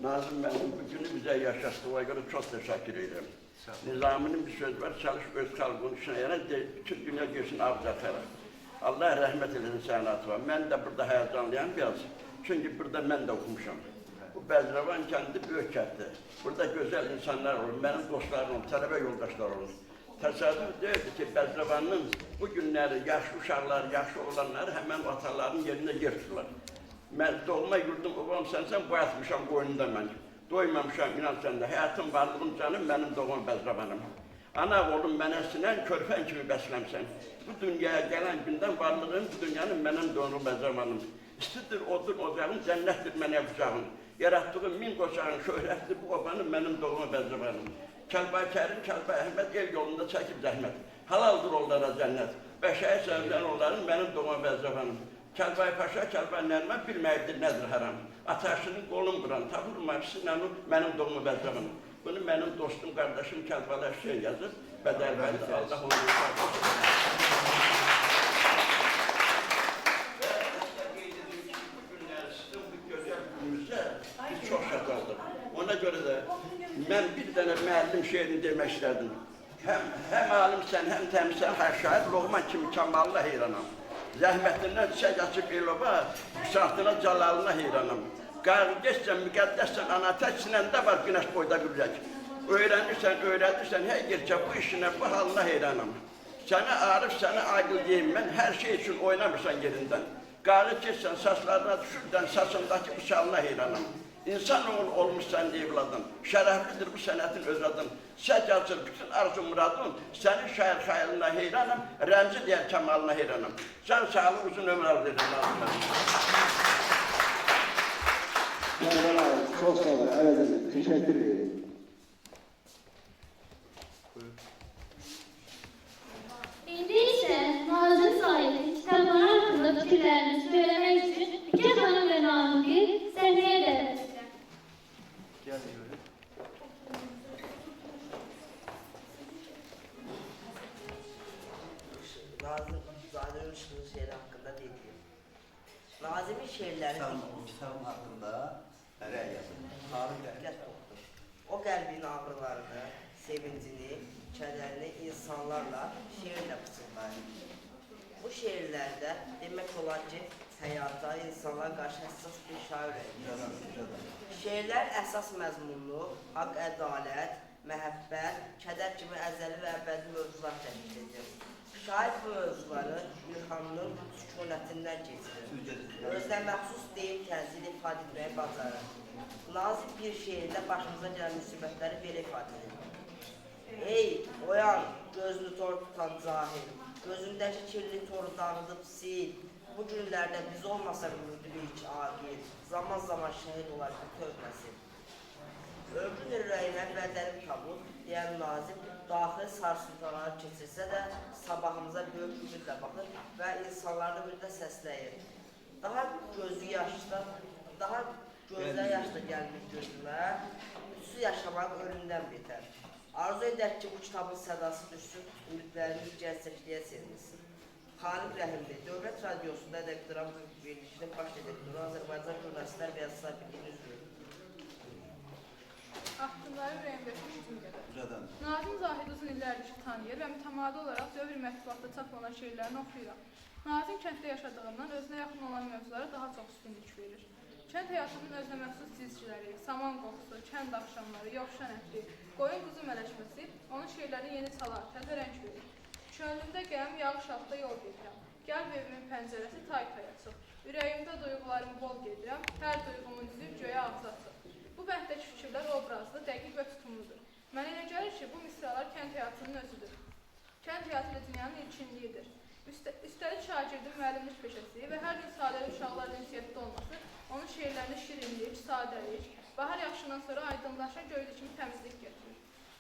Nazım mənim bu günü bizə yaşatdığına görə çox təşəkkür edirəm. Nizaminin bir sözü var, çalış öz xalqının işinə, bütün dünya görsün ağzatara. Allah rəhmət eləsin sənin atıma. Mən də burada həyəcanlıyam biraz. Çünki burada mən də oxumuşam. Bu Bəzirəvan kəndi böyük kənddir. Burada gözəl insanlar olur, mənim dostlarım olur, tələbə yoldaşlar olur. Təsadüf deyildi ki, Bəzirəvanın bu günləri, yaşlı uşaqlar, yaşlı olanlar həmən ataların yerində yer tuturlar. Mən doğma yurdum, obam sənsən, boyatmışam qoynunda mən. Doymamışam, inan səndə, həyatım, varlığım, canım, mənim doğum Bəzirəvanım. Ana oğlum mənə sinən, körpən kimi bəsləmsən. Bu dünyaya gələn gündən varlığım, bu dünyanın mənim doğum Bəzirəvanım. İstidir, odur, ocağım, cənnətdir mənə bucağım. Yaratdığım min qoçağın şöhrətdir, bu obanın mənim doğum Bəzirəvanım. Kəlbay Kərim, Kəlbay Əhməd el yolunda çəkib zəhmət. Halaldır onlara cənnət. Bəşəyə sevlən onların mənim doğum Bəzirəvanım. Kəlbay Paşa, Kəlbay Nərmən bilməkdir nədir haram. Ataşının qolun quran, tapılmaq sinənu mənim doğum Bəzirəvanım. Bunu mənim dostum, qardaşım Kəlbay Hüseyin yazıb. Bədəlbəli Allah onu çox şadaldım. Ona görə də mən bir dənə müəllim şeirini demək istədim. Həm alimsən, həm təmizsən, hər şair Loğman kimi kamalına heyranam. Zəhmətindən çiçək açıb elova, saatına calalına heyranam. Qargəşsən, müqəddəssən, anatək sinəndə var günəş boyda qübrək. Öyrənirsən, öyrədirsən, hər yercə bu işinə, bu halına heyranam. Sənə arif, sənə aqil deyim mən, hər şey üçün oynamırsan yerindən. Qarı keçsən, saçlarına düşürdən, saçındakı bıçağına heyranam. İnsan oğlu olmuşsan evladın, şərəflidir bu sənətin öz adın. Səc açır bütün arzu muradın, sənin şair xayaline heyranım, rəmzi deyər kəmalına heyranım. Sən sağlıq uzun ömür al dedim. Çok sağ olun, evet, teşekkür ederim. İndi isə Nazım Sahibin kitabları haqqında fikirlərinizi söyləmək üçün Fikir xanım və Namiqi səhnəyə dəvət edirəm. Nazım'ın şiiri hakkında değil. Nazım'ın şiirleri Kitabım hakkında nereye yazın? diqqət toxudur. O qəlbin ağrılarını, sevincini, kədərini insanlarla şiirlə pıçıldayır. Bu şiirlərdə demək olar ki, həyata, insanlara qarşı həssas bir şair edir. Şiirlər əsas məzmunlu, haqq, ədalət, məhəbbət, kədər kimi əzəli və əbədi mövzular təşkil edir. Şair bu mövzuları İlhamının sükunətindən keçirir. Özünə məxsus deyim tənzil ifadə etməyi bacarır. Nazım bir şeirdə başımıza gələn müsibətləri belə ifadə edir. Ey, oyan, gözünü tor tutan cahil, gözündəki kirli toru dağıdıb sil. Bu günlərdə biz olmasaq müdrik, aqil, zaman şəhid olar ki, tövbəsi. Ömrün ürəyinə bədənim tabut, deyən Nazim, daxil sarsıntıları keçirsə də sabahımıza böyük ümidlə baxır və insanları bir də səsləyir. Daha gözü yaşlı, daha gözlə yaşlı gəlmiş gözümə, ütsüz yaşamaq ölümdən betər. Arzu edək ki, bu kitabın sədası düşsün, ümidlərimiz gerçəkliyə sevinsin. Xalid Rəhimli, Dövlət Radiosunda Edəkdiram verilişinin baş edəktoru Azərbaycan Jurnalistlər və Yazıçılar Birliyinin üzvü. Haqqınları ürəyimdəki üçün qədər. Nazim Zahid uzun illərdir ki, tanıyır və mütəmadi olaraq dövr mətbuatda çap olan şeirlərini oxuyuram. Nazim kənddə yaşadığından özünə yaxın olan mövzulara daha çox üstünlük verir. Kənd həyatının özünə məxsus cizgiləri, saman qoxusu, kənd axşamları, yovşan ətri, qoyun quzu mələşməsi onun şeirlərini yeni çalar, təzə rəng verir. Könlümdə qəm, yağış altda yol gedirəm. Gəl evimin pəncərəsi tay-taya çıx. Ürəyimdə duyğularımı bol gedirəm, hər duyğumun üzü göyə ağza açıq. Bu bənddəki fikirlər obrazlı, dəqiq və tutumludur. Mənə elə gəlir ki, bu misralar kənd həyatının özüdür. Kənd həyatı da dünyanın ilkinliyidir. Üstəlik şagirdin müəllimlik peşəsi və hər gün sadəli uşaqlarla ünsiyyətdə olması onun şeirlərində şirinlik, sadəlik, bahar yaxşından sonra aydınlaşan göylü kimi təmizlik getirir.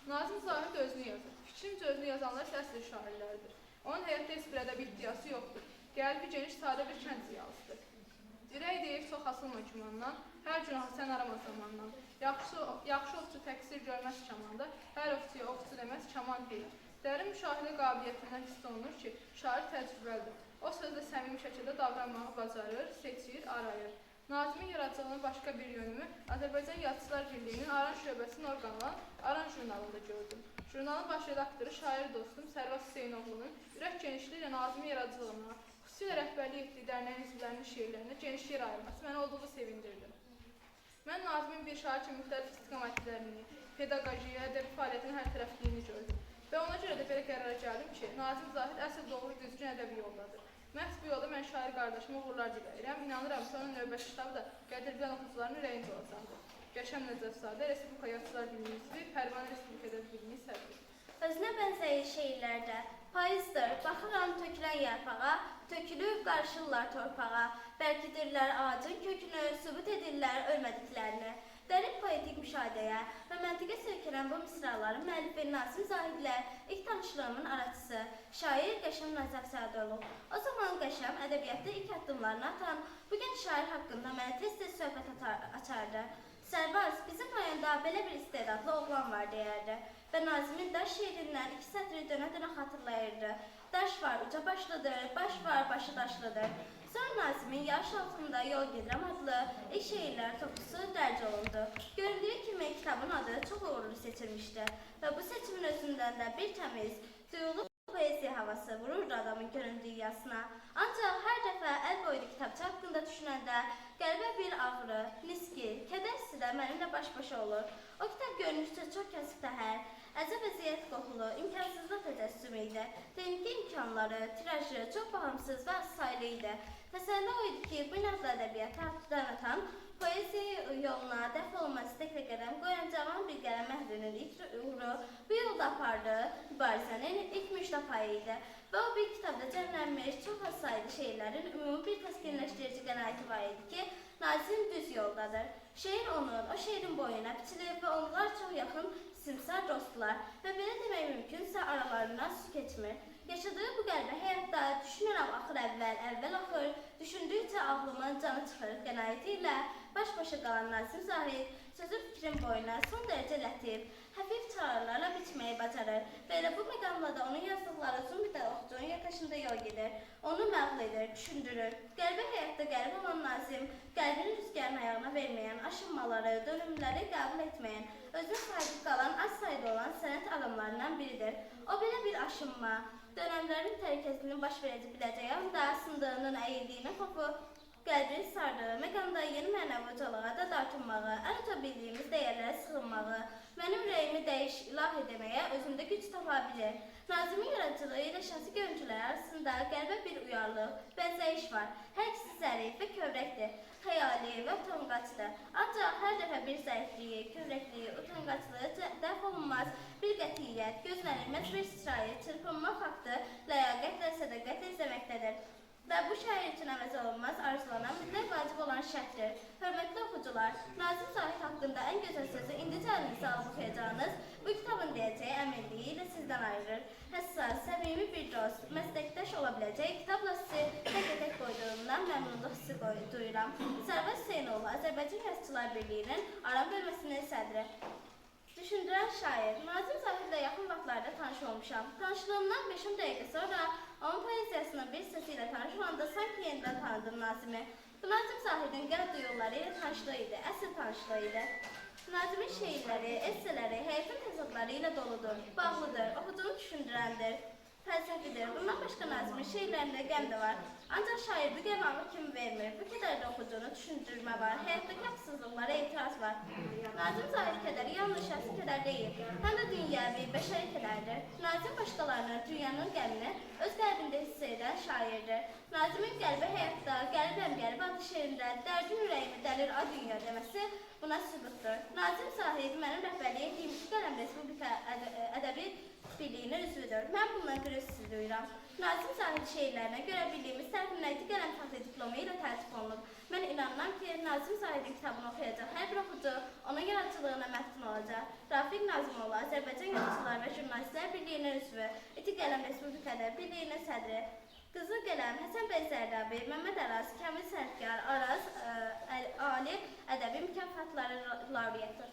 Nazım Zahid özünü yazır. Fikrimcə özünü yazanlar əsl şairlərdir. Onun həyatda heç bir ədəbi iddiası yoxdur. Qəlbi geniş, sadə bir kənd ziyalısıdır. Ürək deyib çox asılma gümandan, hər günaha sən arama zamandan. Yaxşı ovçu təqsir görməz kamanda, hər ovçuya ovçu deməz kaman deyil. Dərin müşahidə qabiliyyətindən hiss olunur ki, şair təcrübəlidir. O sözdə səmimi şəkildə davranmağı bacarır, seçir, arayır. Nazimin yaradıcılığının başqa bir yönümü Azərbaycan Yazıçılar Birliyinin Aran şöbəsinin orqanı olan Aran jurnalında gördüm. Jurnalın baş redaktoru şair dostum Sərvat Hüseynoğlu'nun ürək genişliyi ilə Nazimin yaradıcılığına, xüsusilə rəhbərlik etdiyi dərnəyin üzvlərinin şeirlərinə geniş yer ayırması məni olduğu sevindirdi. Mən Nazimin bir şair kimi müxtəlif istiqamətlərini, pedaqoji, ədəbi fəaliyyətin hər tərəfliyini gördüm. Və ona görə də belə qərara gəldim ki, Nazim Zahid əsl doğru düzgün ədəbi yoldadır. Məhz bu yolda mən şair qardaşıma uğurlar diləyirəm. İnanıram ki, onun növbəti kitabı da Qədir Bilən oxucuların ürəyində olacaqdır. Qəşəm Nəcəfzadə, Respublika Yazıçılar Birliyi üzvü, Pərvanə Respublika Ədəbi Birliyi sədri. Özünə bənzəyir şeirlərdə, payızdır, baxıram tökülən yarpağa, tökülüb qarışırlar torpağa, bərkidirlər ağacın kökünü, sübut edirlər ölmədiklərini. Dərin poetik müşahidəyə və məntiqə söykənən bu misraların müəllifi Nazim Zahidlə ilk tanışlığımın araçısı, şair Qəşəm Nəcəfzadə olub. O zaman Qəşəm ədəbiyyatda ilk addımlarını atan bu gənc şair haqqında mənə tez-tez söhbət açardı. Sərbaz, bizim rayonda belə bir istedadlı oğlan var deyərdi və Nazimin daş şeirindən 2 sətri dönə-dönə xatırlayırdı. Daş var, uca başlıdır, baş var, başı daşlıdır. Sonra Nazimin Yağış altında yol gedirəm adlı ilk şeirlər toplusu dərc olundu. Göründüyü kimi kitabın adı çox uğurlu seçilmişdi və bu seçimin özündən də bir təmiz, duyulu poeziya havası vururdu adamın göründüyü yazısına. Ancaq hər dəfə əl boylu kitabçı haqqında düşünəndə qəlbə bir ağrı, niski, kədər hissi də mənimlə baş-başa olur. O kitab görünüşcə çox kəsib təhər, əcəb əziyyət qoxulu, imkansızlıq təcəssümü idi. Texniki imkanları, tirajı çox bağımsız və sayılı idi. Təsəlli o idi ki, bu inadlı ədəbiyyatı haftadan atan, poeziya yoluna dəf olması təklə qədəm qoyan cavan bir qələm əhlinin ilk uğuru bu yolda apardığı mübarizənin ilk müjdə payı idi. Və o bir kitabda cəmlənmiş çox az sayılı şeirlərin ümumi bir təskinləşdirici qənaəti var idi ki, Nazim düz yoldadır. Şeir onun, o şeirin boyuna biçilib və onlar çox yaxın simsar dostlar və belə demək mümkünsə aralarından su keçmir. Yaşadığı bu qəlbə həyatda düşünürəm axır əvvəl axır, düşündükcə ağlımın canı çıxır qənaəti ilə baş-başa qalan Nazim Zahid sözü fikrin boyuna son dərəcə lətif, həfif çağrılarla biçməyi bacarır. Belə bu məqamla da onun yazdıqları uzun bir də oxucunun yataşında yol gedir, onu məğl edir, düşündürür. Qəlbi həyatda qəlb olan Nazim, qəlbinin rüzgarın ayağına verməyən, aşınmaları, dönümləri qəbul etməyən, özünə sahib qalan az sayıda olan sənət adamlarından biridir. O belə bir aşınma, dönəmlərin təhlükəsinin baş verəcək biləcəyi anda sındığının əyildiyini xofu, qəlbini sardığı məqamda yeni mənəvi ucalığa da dartınmağı, ən uca bildiyimiz dəyərlərə sığınmağı, mənim ürəyimi dəyiş, ilahi deməyə özündə güc tapa bilir. Nazimin yaradıcılığı ilə şəxsi görüntülər arasında qəlbə bir uyarlıq, bənzəyiş var. Hər ikisi zərif və kövrəkdir, xəyali və utanqaçdır. Ancaq hər dəfə bir zərifliyi, kövrəkliyi, utanqaçlığı dəf olunmaz bir qətiyyət, gözlənilməz bir sıçrayı, çırpınma faktı ləyaqətlə, sədaqətlə izləməkdədir. Və bu şair üçün əvəz olunmaz, arzulanan, mütləq vacib olan şərtdir. Hörmətli oxucular, Nazim Zahid haqqında ən gözəl sözü indicə əlinizə alıb oxuyacağınız bu kitabın deyəcəyi əmirliyi ilə sizdən ayırır. Həssas, səmimi bir dost, məsləkdaş ola biləcək kitabla sizi tək-tək qoyduğumdan məmnunluq hissi duyuram. Sərvat Hüseynoğlu, Azərbaycan Yazıçılar Birliyinin Aran bölməsinin sədri. Düşündürən şair, Nazim Zahidlə yaxın vaxtlarda tanış olmuşam. Tanışlığımdan 5-10 dəqiqə sonra onun poeziyasının bir səsiylə tanış olanda sanki yenidən tanıdım Nazimi. Bu Nazim Zahidin qəlb duyuları ilə tanışlığı idi, əsl tanışlığı idi. Nazimin şeirləri, esseləri, həyatın təzadları ilə doludur, bağlıdır, oxucunu düşündürəndir, fəlsəfidir. Bundan başqa Nazimin şeirlərində qəm də var. Ancaq şair bu qəmi ağır kimi vermir, bu qədərdə oxucunu düşündürmə var, həyatdakı haqsızlıqlara etiraz var. Nazim Zahid qədəri yalnız şəxsi qədər deyil, həm də dünyəvi, bəşəri qədərdir. Nazim başqalarının, dünyanın qəmini öz qəlbində hiss edən şairdir. Nazimin qəlbi həyatda, qəlbəm qəlbi adı şeirində dərdin ürəyimi dəlir a dünya deməsi buna sübutdur. Nazim Zahid mənim rəhbərliyə etdiyim iki qələm Respublika Ədəbi Birliyinin üzvüdür. Mən bundan qürüzsüz duyuram. Nazim Zahid şeirlərinə görə bildiyimiz sərfinəyti qələm taxtı diplomu ilə tərtib olunub. Mən inanıram ki, Nazim Zahidin kitabını oxuyacaq hər bir oxucu onun yaradıcılığına məftun olacaq. Rafiq Nazimoğlu, Azərbaycan Yazıçılar və Jurnalistlər Birliyinin üzvü, İti Qələm Respublika Ədəbi Birliyinin sədri, Qızıl Qələm, Həsən bəy Zərdabi, Məmməd Araz, Kəmil Sərkar, Araz, Ali ədəbi mükafatları laureatı.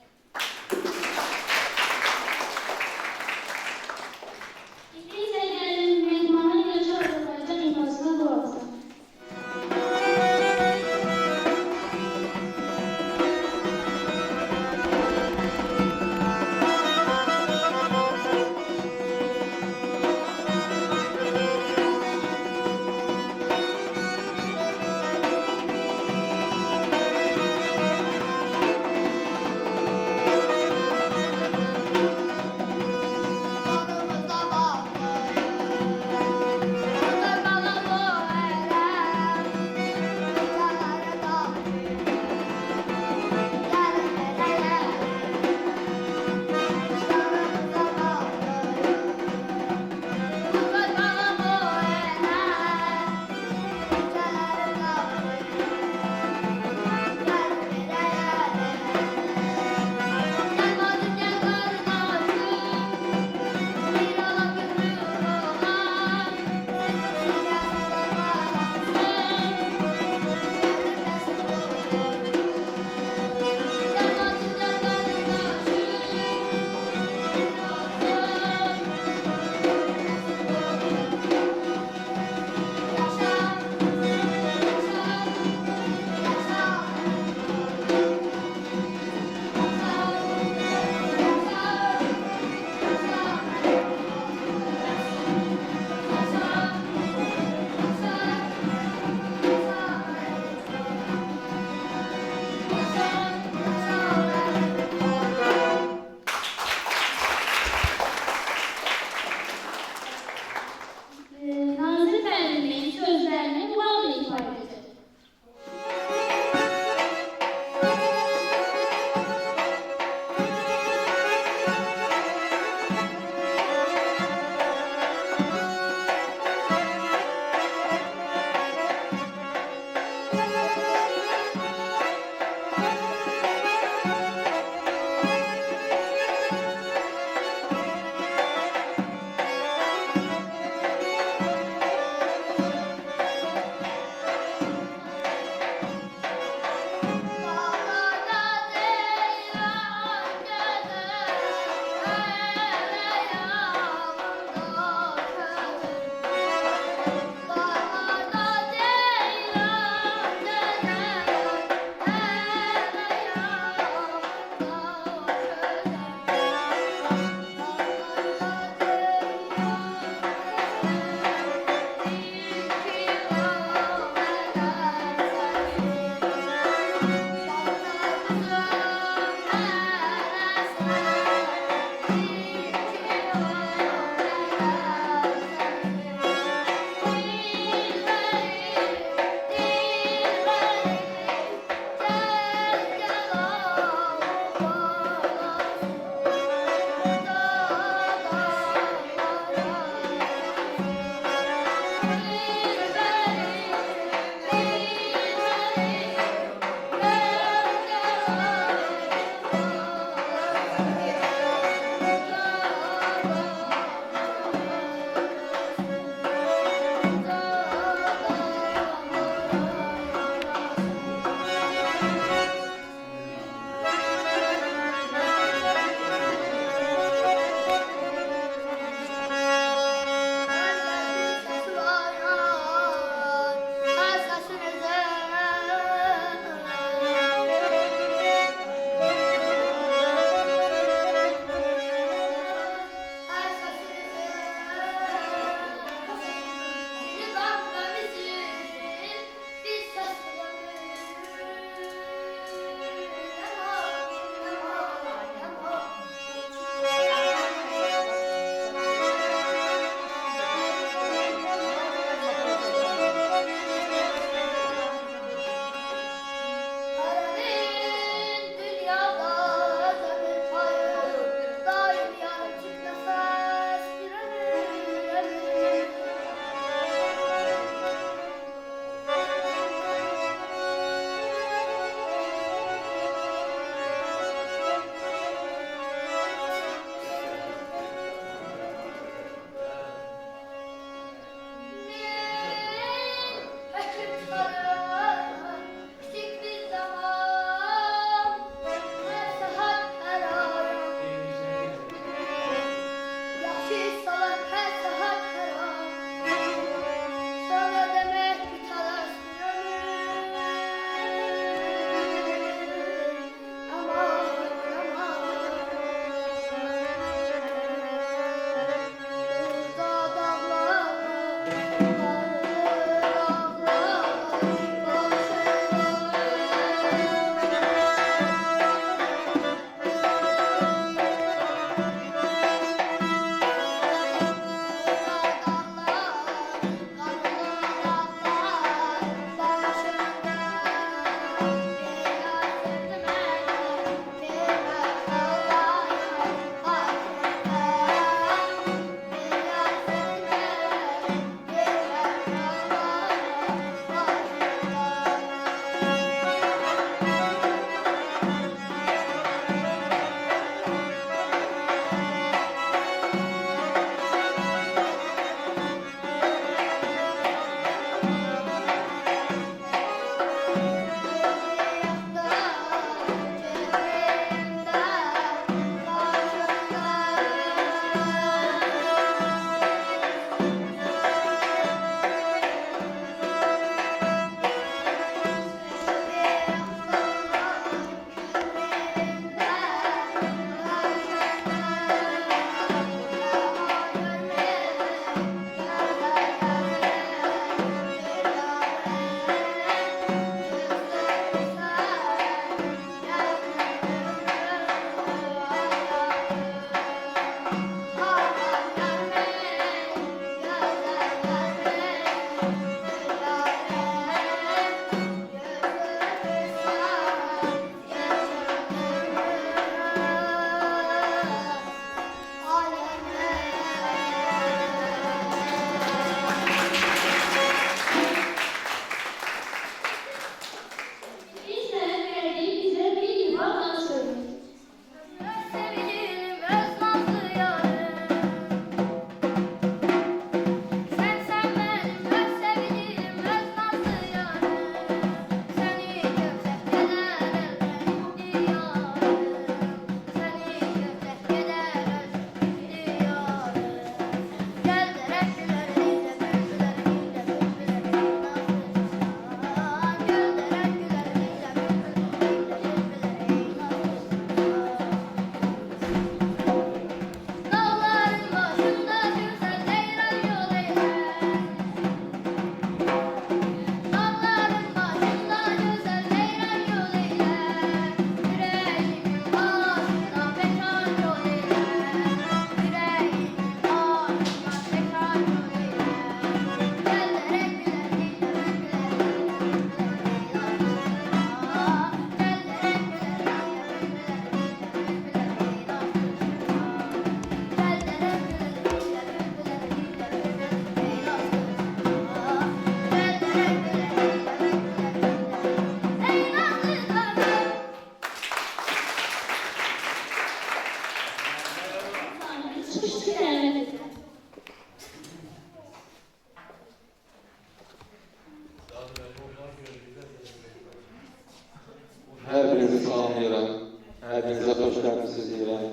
hədinizə xoş gəlmisiniz deyirəm.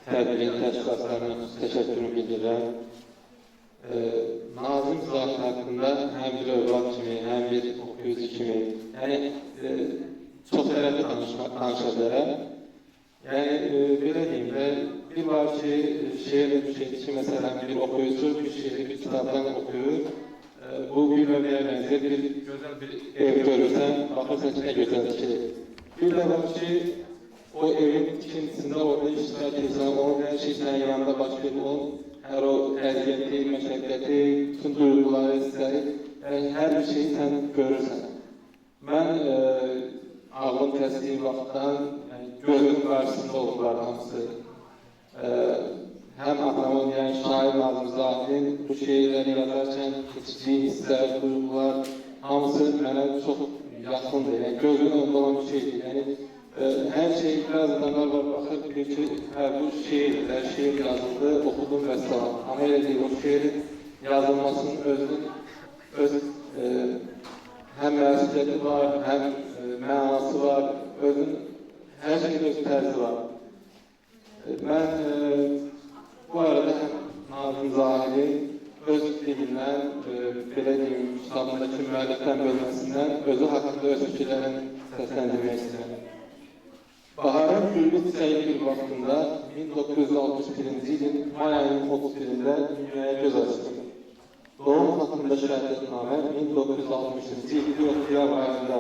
Təbliğin təşkilatlarına təşəkkürümü bildirirəm. Nazim zat haqqında həm bir övlad kimi, həm bir oxuyucu kimi, yəni çox tərəfli danışa bilərəm. Yəni, belə deyim və bir var ki, şeir ki, məsələn, bir oxuyucu bir şeiri bir kitabdan oxuyur. Bu bir növəyə bənzər, bir gözəl bir ev görürsən, baxırsan ki, nə gözəl tikir. Bir də var ki, o evin tikintisində orada iştirak edirsən, onun hər şey sənin yanında baş verir, hər o əziyyəti, məşəqqəti, bütün duyğuları, istəyi, hər bir şeyi sən görürsən. Mən ağlım kəsdiyi vaxtdan gözümün qarşısında oldular hamısı. Həm atamın, yəni şair Nazım Zahidin bu şeirləri yazarkən keçdiyi hisslər, duyğular, hamısı mənə çox yaxındır. Yəni gözümün önündə olan bir şeydir. Yəni hər şey biraz adamlar var, baxır, bilir ki, bu şeirlər, şeir yazıldı, oxudum və salam. Amma elə deyil, o şeirin yazılmasının öz həm məsuliyyəti var, həm mənası var, hər şeyin öz tərzi var. Mən bu arada həm Nazım Zahidin öz dilindən, belə deyim, kitabındakı müəllifdən bölməsindən özü haqqında öz fikirlərini səsləndirmək istəyirəm. Baharın gülbü çiçəyi bir vaxtında 1961-ci ilin may ayının 31-də dünyaya göz açdım. Doğum haqqında şəhadətnamə 1960-cı il oktyabr ayında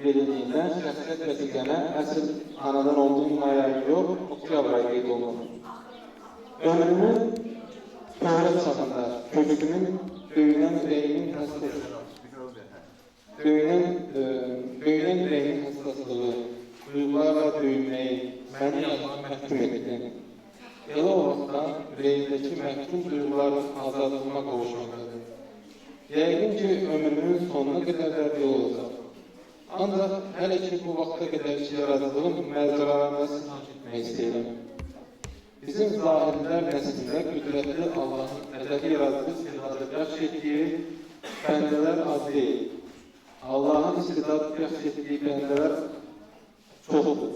verildiyindən şəxsiyyət vəsiqəmə əsl anadan olduğum may ayı yox, oktyabr ayı qeyd olunur. Ömrümün öğret çağında kökümün böyünen ürəyimin böyünen ürəyimin həssaslığı, duygularla döyünməyi məni yazmağa məhkum etdi. Elə o vaxtdan ürəyimdəki məhkum duyguların azadlığına qovuşmaqdadır. Yəqin ki, ömrümün sonuna qədər də yol olacaq. Ancaq hələ ki, bu vaxta qədər ki, yaradığım mənzərələrində sınaq etmək istəyirəm. Bizim zahirlər nəslində qüdrətli Allahın ədəbi yaradıcı istidadı bəxş etdiyi bəndələr az deyil. Allahın istidadı bəxş etdiyi bəndələr çoxdur.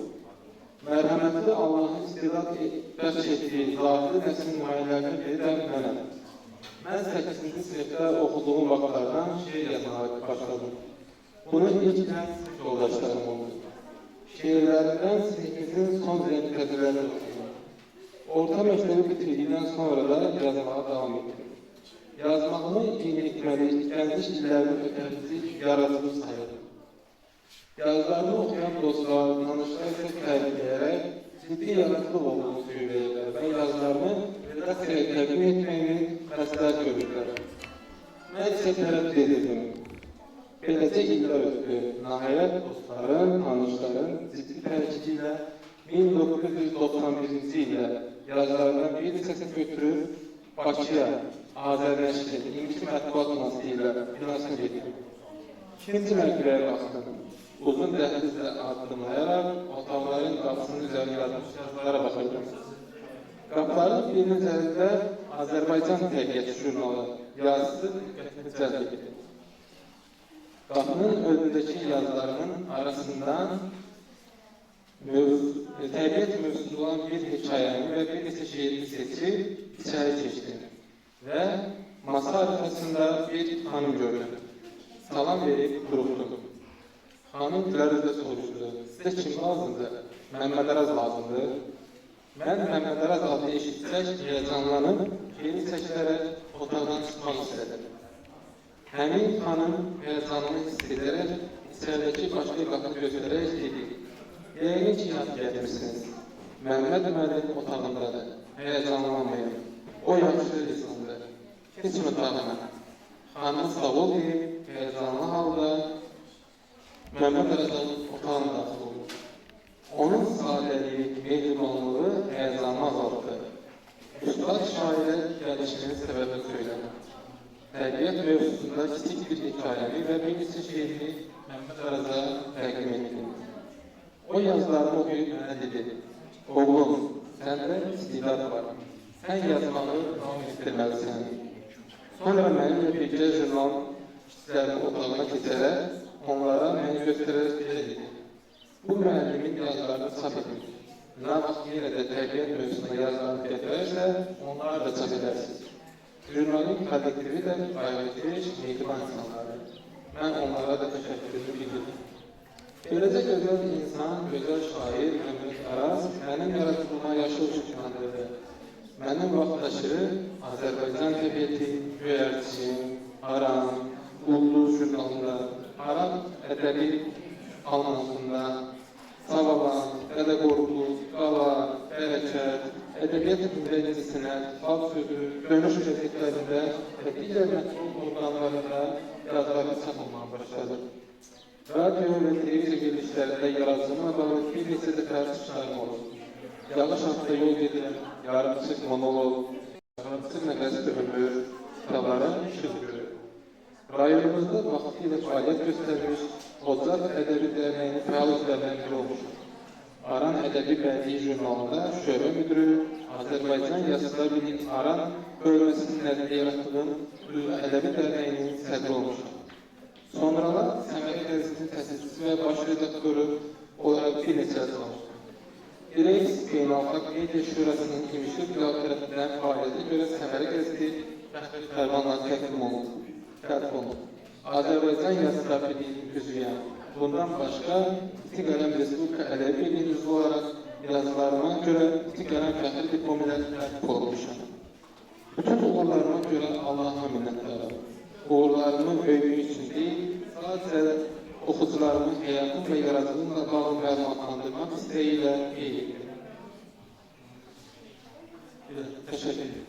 Mərhəmətli Allahın istidadı bəxş etdiyi zahiri nəslin nümayələrini biri də mənəm. Mən 8-ci sinifdə oxuduğum vaxtlardan şeir yazmağa başladım. Bunu ilk sinif yoldaşlarım oldu. Şeirlərindən sinifimizin son zəngtəzələrini oxudum. Orta məktəbi bitirdikdən sonra da yazmağa davam etdim. Yazmağımı yeniltməli, gənclik illərinin ötərici yaradıcı sayırdım. Yazılarını oxuyan dostlar, tanışlar isə tərifləyərək ciddi yaradıcı olduğunu söyləyirlər və yazılarımı redaksiyaya təqdim etməyini məsləhət görürlər. Mən isə tərəddüd edirdim. Beləcə illər ötdü. Nəhayət dostların, tanışların ciddi tərkidi ilə 1991-ci ildə yazılarından bir səsi götürüb Bakıya, Azərbaycan, İngiliz mətbuat binasına getdim. İkinci mərtəbəyə baxdım. Uzun dəhlizlə addımlayaraq otaqların qapısının üzərində yazmış yazılara baxırdım. Qapıların birinin üzərində Azərbaycan Təbiət jurnalı yazısı diqqətimi cəlb etdi. Qapının önündəki yazılarının arasından təbiət mövzusu olan bir hekayəni və bir neçə şeirini seçib içəri keçdim və masa arxasında bir xanım gördüm. Salam verib duruxdum. Xanım gülərüzlə soruşdu. Sizə kim lazımdır? Məmməd Araz lazımdır. Mən Məmməd Araz adı eşitsək, heyecanlanıb, geri çəkilərək otaqdan çıxmaq istədim. Həmin xanım heyecanını hiss edərək, içəridəki başqa qapı göstərərək dedi. Yəqin ki, yad gəlmişsiniz. Məmməd müəllim otağındadır. Heyecanlanmayın. O yaxşı insandır. Keçin otağına. Xanım sağ ol deyib, heyecanlı halda Məmməd Arazın otağına daxil olur. Onun sadəliyi, mehribanlığı heyecanını azaltdı. Üstad şairə gəlişinin səbəbini söylənir. Təbiət mövzusunda kiçik bir hekayəni və bir neçə şeirini Məmməd Araza təqdim etdim. O yazılarını oxuyub mənə dedi, oğlum, səndə istidad var, sən yazmağı davam etdirməlisən. Sonra mənimlə bircə jurnal işçilərinin otağına keçərək, onlara məni göstərərək belə dedi. Bu müəllimin yazılarını çap etmiş. nə vaxt yenə də təbiət mövzusuna yazılarını gətirərsə, onları da çap edərsiniz. Jurnalın kollektivi də qayğıkeş, mehriban insanlardır. Mən onlara da təşəkkürümü bildirirəm. Beləcə gözəl insan, gözəl şair Ömür Araz mənim yaratıcılığıma yaşıl şükrandır. Mənim vaxtaşı Azərbaycan təbiəti, göyərçin, Aran, Ulduz jurnalında, Aran ədəbi almanlığında, Savalan, Dədə Qorqud, Qala, Bərəkət, ədəbiyyat dinləyicisinə, xalq sözü, dönüş qəzetlərində və digər məsul orqanlarında yazıları çap olmağa başladı. Radio və televiziya verilişlərində yaradıcılığına bağlı bir neçə dəfə çıxışlarım olur. Yağış altında yol gedirəm, yarımçıq monoloq, yarımçıq nəfəsli ömür, kitablara işıq görür. Rayonumuzda vaxtilə fəaliyyət göstərmiş Ocaq Ədəbi Dərnəyinin fəal üzvlərindən biri olmuşdur. Aran Ədəbi Bədii jurnalında şöbə müdürü, Azərbaycan Yazıçılar Birliyi Aran bölməsinin nəzərdə yaratdığım Ədəbi Dərnəyinin sədri olmuşdur. Sonralar Səməri qəzetinin təsisçisi və baş redaktoru olaraq bir neçə yıl çalışdı. Reis Beynəlxalq Media Şurasının İmişli Bilal tərəfindən fəaliyyətə görə Səməri qəzeti fəxri fərmanla təqdim olundu. Azərbaycan Yazıçılar Birliyinin üzvüyəm. Bundan başqa İti Qələm Respublika Ədəbi Birliyinin üzvü olaraq yazılarıma görə İti Qələm fəxri diplomu ilə tərtib olunmuşam. Bütün uğurlarıma görə Allah'a minnətdarım. Uğurlarımı övgü üçün deyil, sadəcə oxucularımı həyatım və yaradıcılığımla bağlı məlumatlandırmaq istəyilə eğildim. Təşəkkür ederim.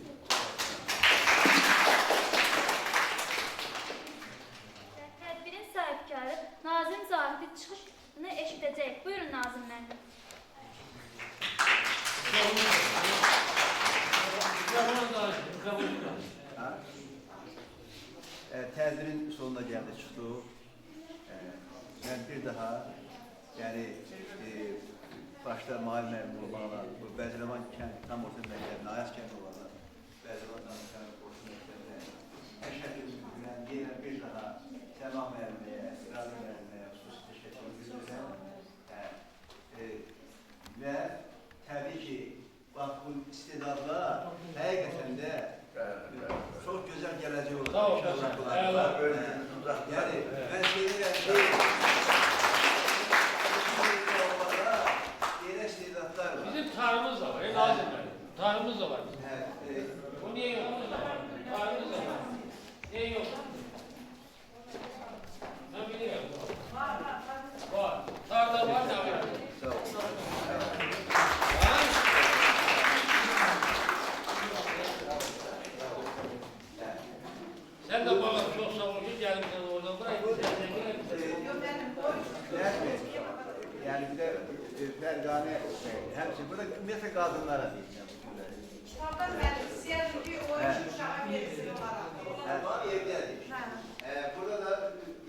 Tədbirin sahibkarı Nazim Zahidin çıxışını eşidəcək. Buyurun Nazim müəllim. Tədbirin sonuna gəldi, çıxdıq. Mən bir daha, yəni, başda Mahir müəllim olmaqla, bu Bəzirəvan kənd, tam orta məktəbində, Ayaz kənd olanlar, Bəzirəvan kənd orta məktəbində təşəkkürümü bilən, deyirəm bir daha Səma müəlliməyə, İradə müəlliməyə xüsusi təşəkkür edirəm. Və təbii ki, bax bu istedadlar həqiqətən də çox gözəl gələcək olur. Sağ olun. Yəni, mən deyirəm ki, yerə istedadlar var. Bizim tarımız da var, Nazım Bey. Tarımız da var bizim. Bu niye yok? Tarımız da var. Niye yok? Ben biliyorum. Var. Tarda var, ne var? Sağ olun. Sen de bana çok sağ olun, geldin oradan bırak. Yani bir de Fergane, hepsi burada mesela kadınlara diyeceğim. Şaban müəllim, siyasi oyuncu uşağa versin olaraq. Var evdədir. Burada da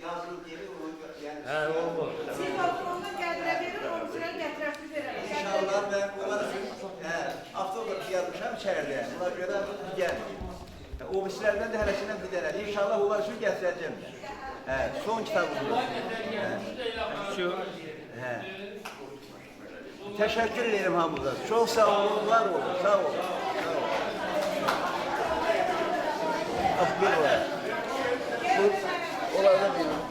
yazılı deyil, yəni... olmaz. Siz oturumda gəldirə verin, oyuncuları gətirəsiz verəlim. İnşallah ben onlara avtobus yazmışam içəridə. Buna görə gəlməyim. O mislərdən də hələsindən bir dənədir. İnşallah onlar üçün gətirəcəm mən. Son kitabımdır. Təşəkkür ederim hamınıza. Çox sağ olun, var olun. Sağ olun. Bax, bir var. Onlardan benim.